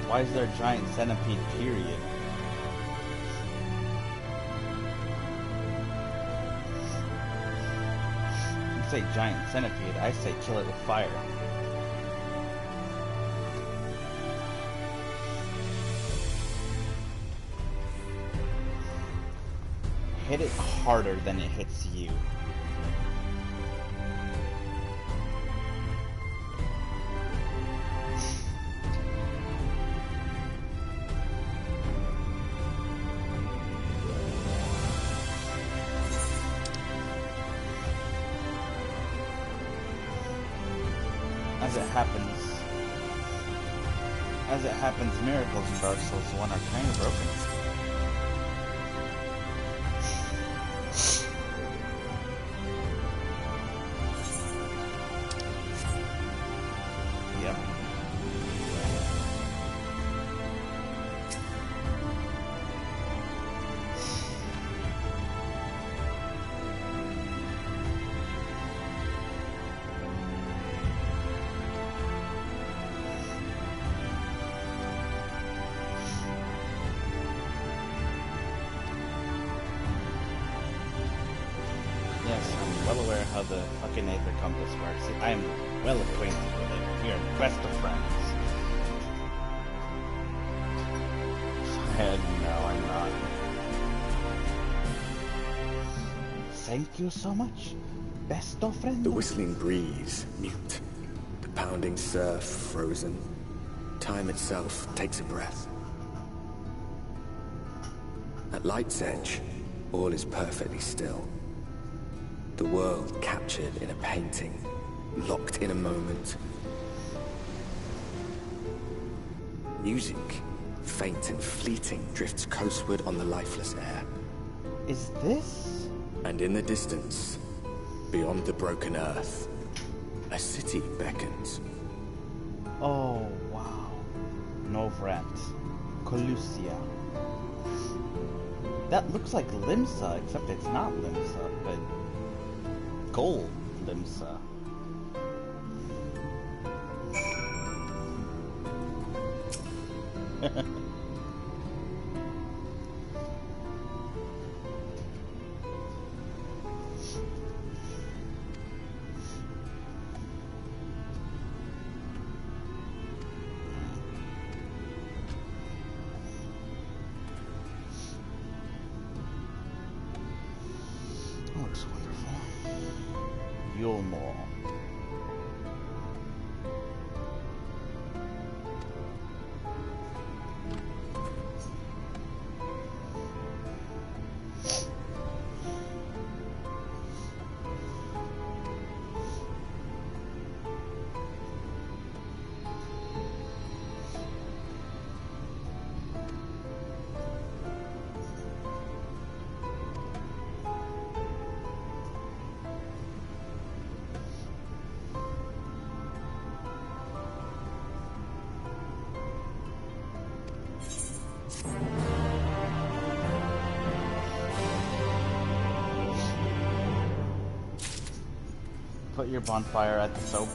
Why is there a giant centipede, period? You say giant centipede, I say kill it with fire. Hit it harder than it hits you. As it happens, miracles in Dark Souls 1 are kind of broken. Yep. Well aware how the fucking Aether Compass works. I am well acquainted with it. We are best of friends. No, I'm not. Thank you so much. Best of friends. The whistling breeze, mute. The pounding surf, frozen. Time itself takes a breath. At light's edge, all is perfectly still. The world captured in a painting, locked in a moment. Music, faint and fleeting, drifts coastward on the lifeless air. Is this? And in the distance, beyond the broken earth, a city beckons. Oh, wow. Novrant. Colusia. That looks like Limsa, except it's not Limsa, but... Gold Limsa. Looks wonderful. Yulmore. Put your bonfire at the soap.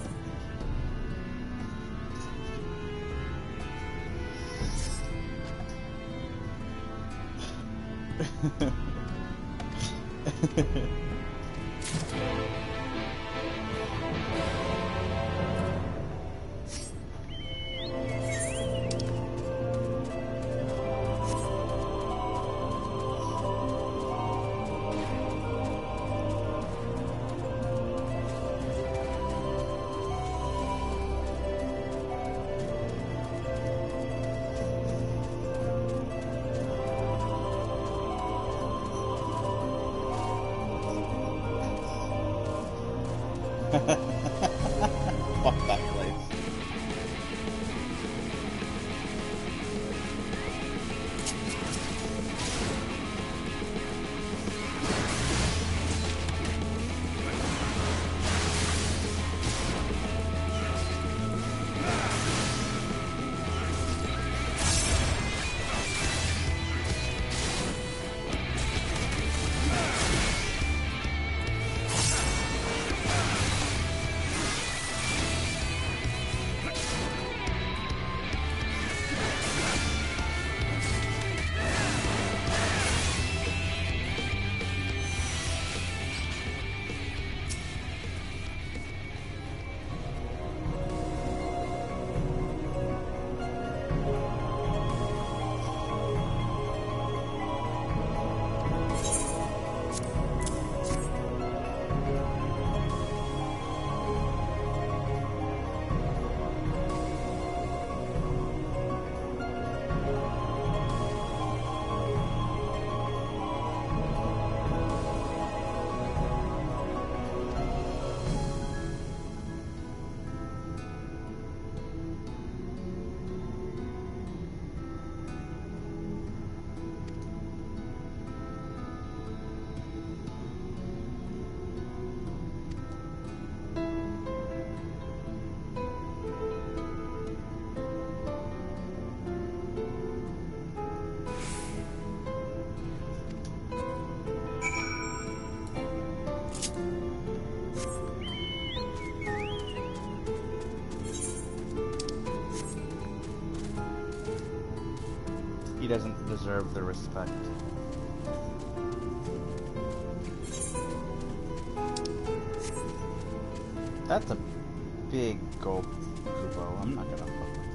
doesn't deserve the respect. That's a big gold kubo. I'm not gonna fuck with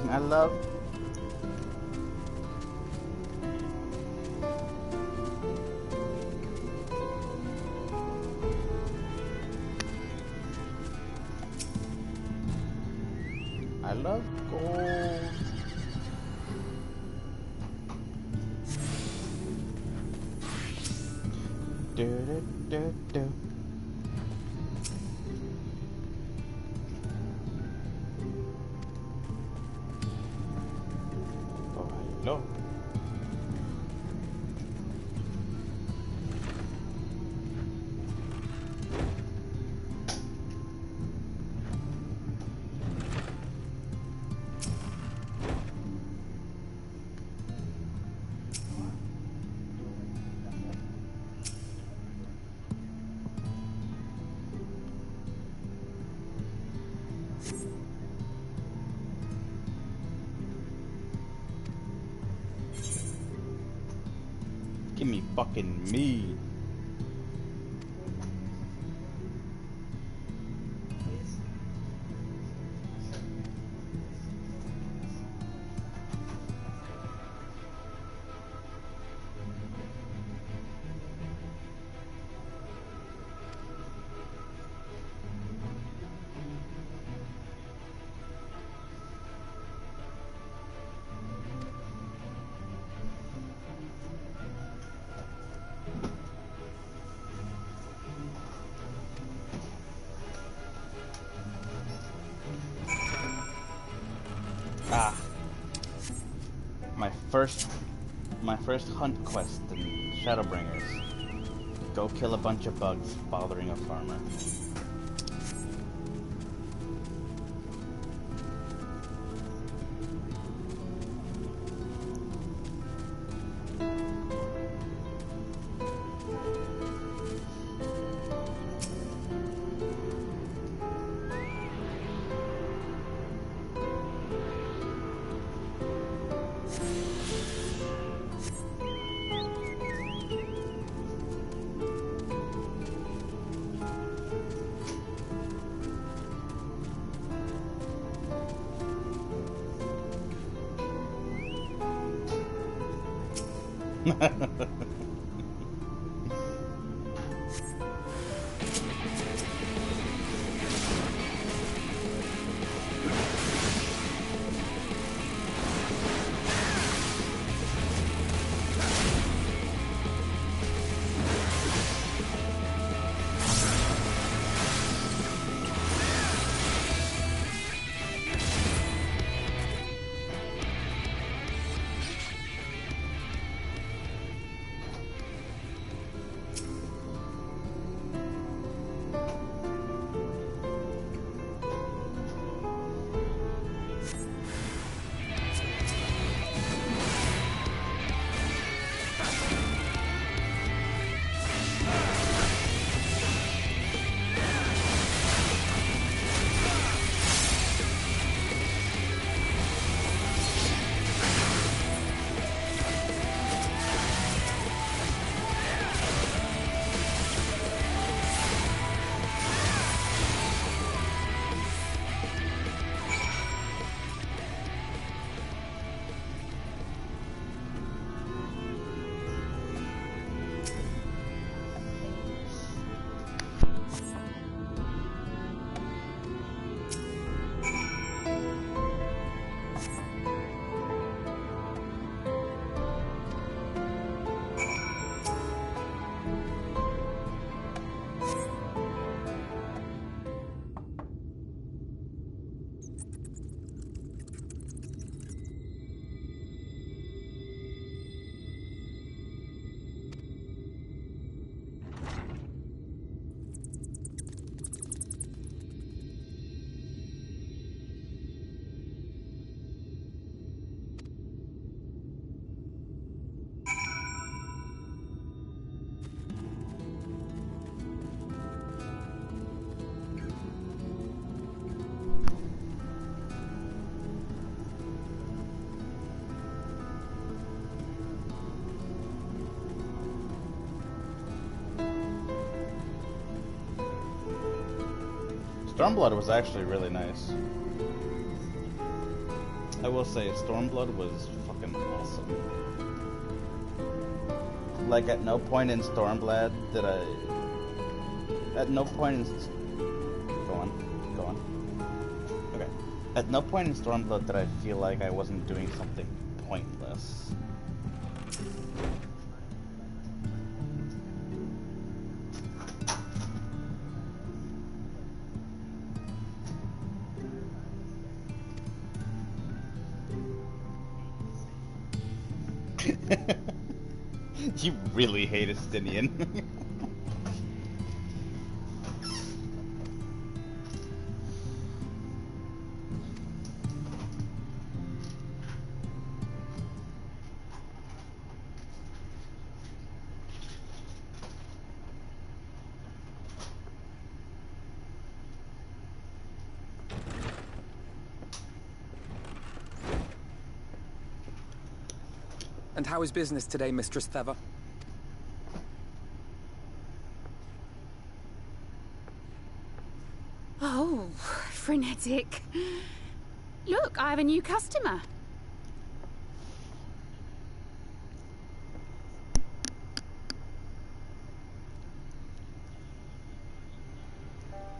that. I love... I love gold. Do do do do. Oh, hello. Give me fucking meat. Ah, my first hunt quest in Shadowbringers. Go kill a bunch of bugs bothering a farmer. Stormblood was actually really nice. I will say, Stormblood was fucking awesome. Like, at no point in Stormblood did I... At no point in... Go on. Okay. At no point in Stormblood did I feel like I wasn't doing something pointless. You really hate Estinian. And how is business today, Mistress Theva? Oh, frenetic. Look, I have a new customer.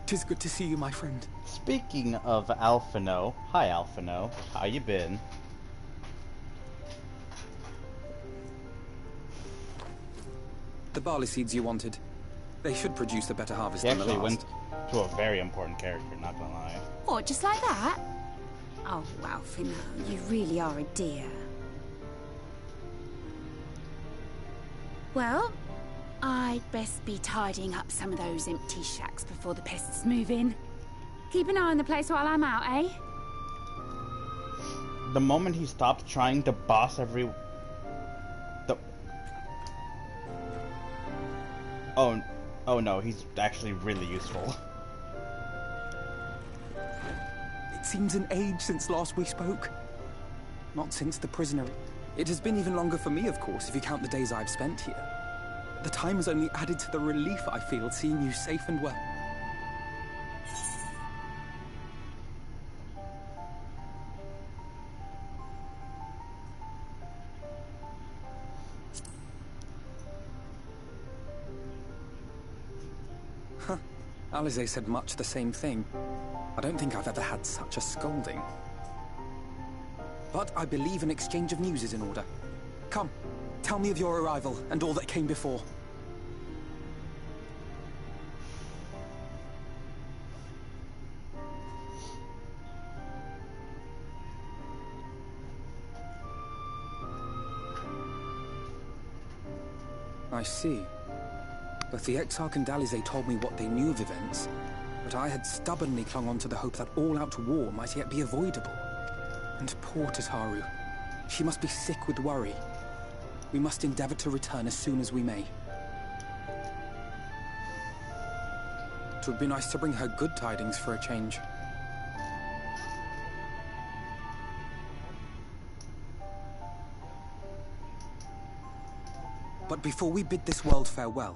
Tis good to see you, my friend. Speaking of Alphino, hi Alphino, how you been? The barley seeds you wanted. They should produce a better harvest He than the actually last. went to a very important character, not gonna lie. What, just like that? Oh, Alfino, you really are a dear. Well, I'd best be tidying up some of those empty shacks before the pests move in. Keep an eye on the place while I'm out, eh? The moment he stopped trying to boss every... Oh no, he's actually really useful. It seems an age since last we spoke. Not since the prisoner. It has been even longer for me, of course, if you count the days I've spent here. The time has only added to the relief I feel seeing you safe and well. Alize said much the same thing. I don't think I've ever had such a scolding. But I believe an exchange of news is in order. Come, tell me of your arrival and all that came before. I see. Both the Exarch and Alize told me what they knew of events, but I had stubbornly clung on to the hope that all-out war might yet be avoidable. And poor Tataru. She must be sick with worry. We must endeavor to return as soon as we may. It would be nice to bring her good tidings for a change. But before we bid this world farewell,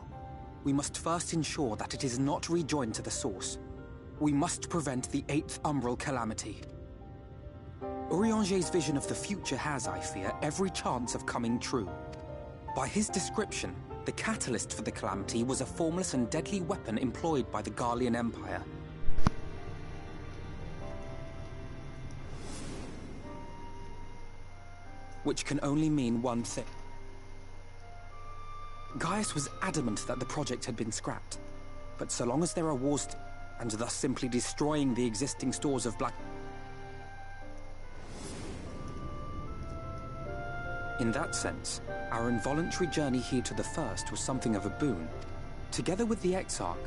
we must first ensure that it is not rejoined to the source. We must prevent the 8th Umbral calamity. Urianger's vision of the future has, I fear, every chance of coming true. By his description, the catalyst for the calamity was a formless and deadly weapon employed by the Garlean Empire. Which can only mean one thing. Gaius was adamant that the project had been scrapped. But so long as there are wars, and thus simply destroying the existing stores of black... In that sense, our involuntary journey here to the First was something of a boon. Together with the Exarch,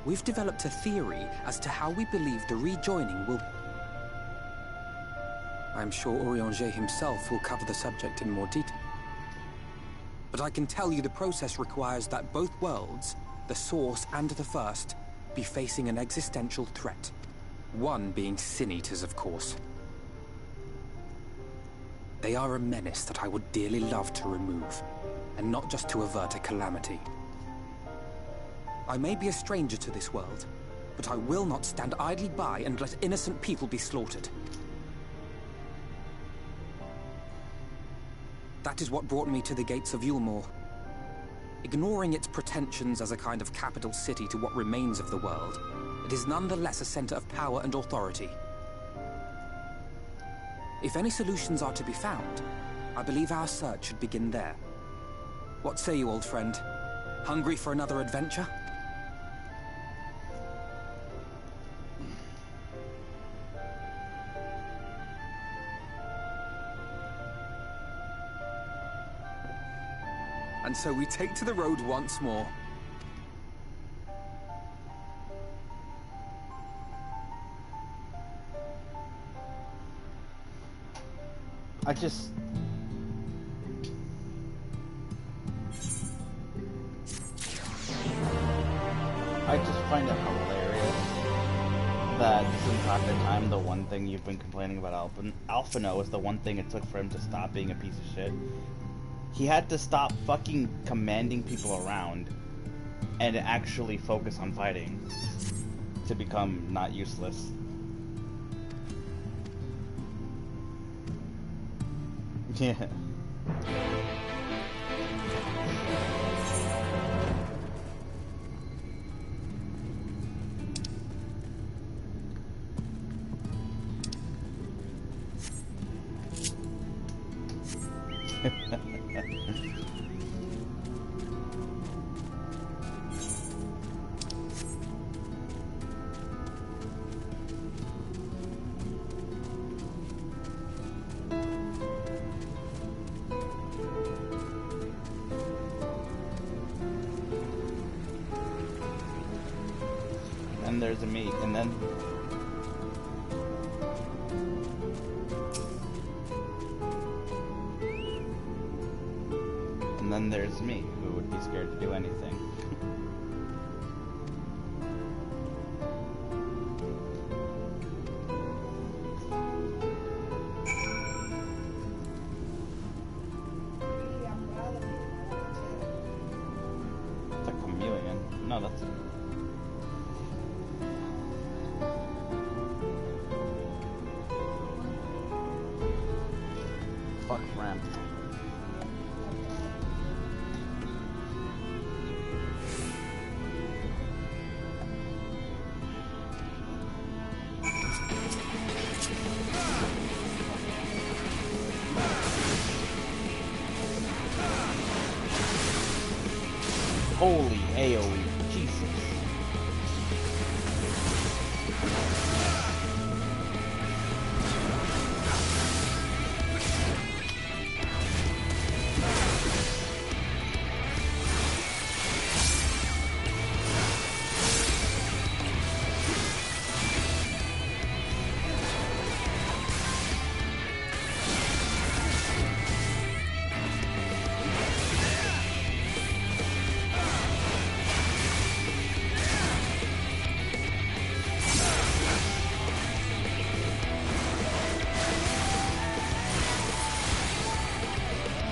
we've developed a theory as to how we believe the rejoining will... I'm sure Urianger himself will cover the subject in more detail. But I can tell you the process requires that both worlds, the Source and the First, be facing an existential threat. One being Sin-Eaters, of course. They are a menace that I would dearly love to remove, and not just to avert a calamity. I may be a stranger to this world, but I will not stand idly by and let innocent people be slaughtered. That is what brought me to the gates of Yulmore. Ignoring its pretensions as a kind of capital city to what remains of the world, it is nonetheless a center of power and authority. If any solutions are to be found, I believe our search should begin there. What say you, old friend? Hungry for another adventure? And so we take to the road once more. I just find it hilarious that this entire time the one thing you've been complaining about Alphino is the one thing it took for him to stop being a piece of shit. He had to stop fucking commanding people around and actually focus on fighting to become not useless. Yeah. And there's a me, and then there's me, who would be scared to do anything. It's a chameleon. No, that's fuck ramp. Holy AoE, Jesus.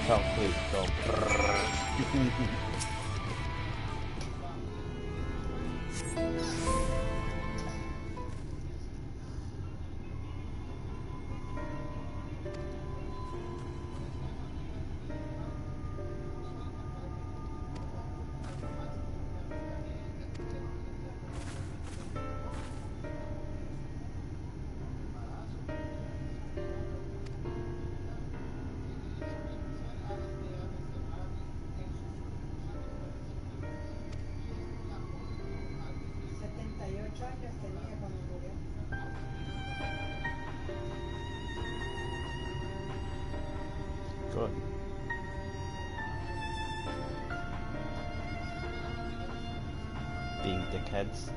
Oh, please go. Good. Being dickheads.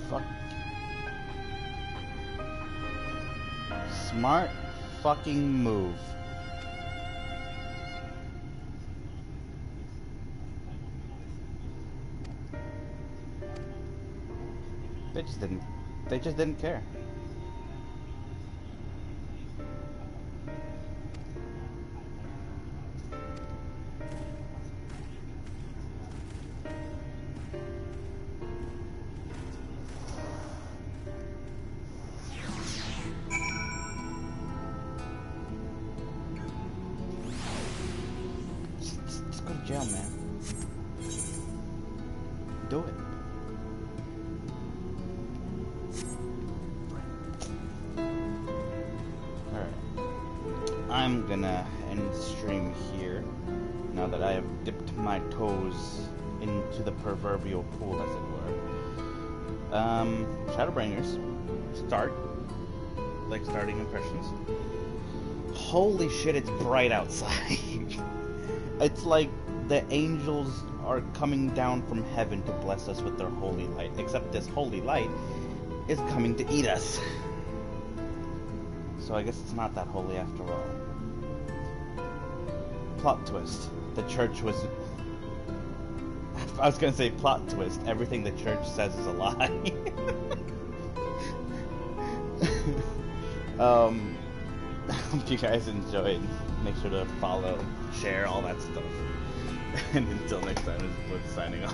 Fuck. Smart fucking move. They just didn't care. Just go to jail, man. Do it. I'm gonna end the stream here, now that I have dipped my toes into the proverbial pool, as it were. Shadowbringers, start. Like starting impressions. Holy shit, it's bright outside. It's like the angels are coming down from heaven to bless us with their holy light, except this holy light is coming to eat us. So I guess it's not that holy after all. Plot twist. The church was... I was gonna say plot twist. Everything the church says is a lie. I hope you guys enjoyed. Make sure to follow, share, all that stuff. And until next time, this is Blitz signing off.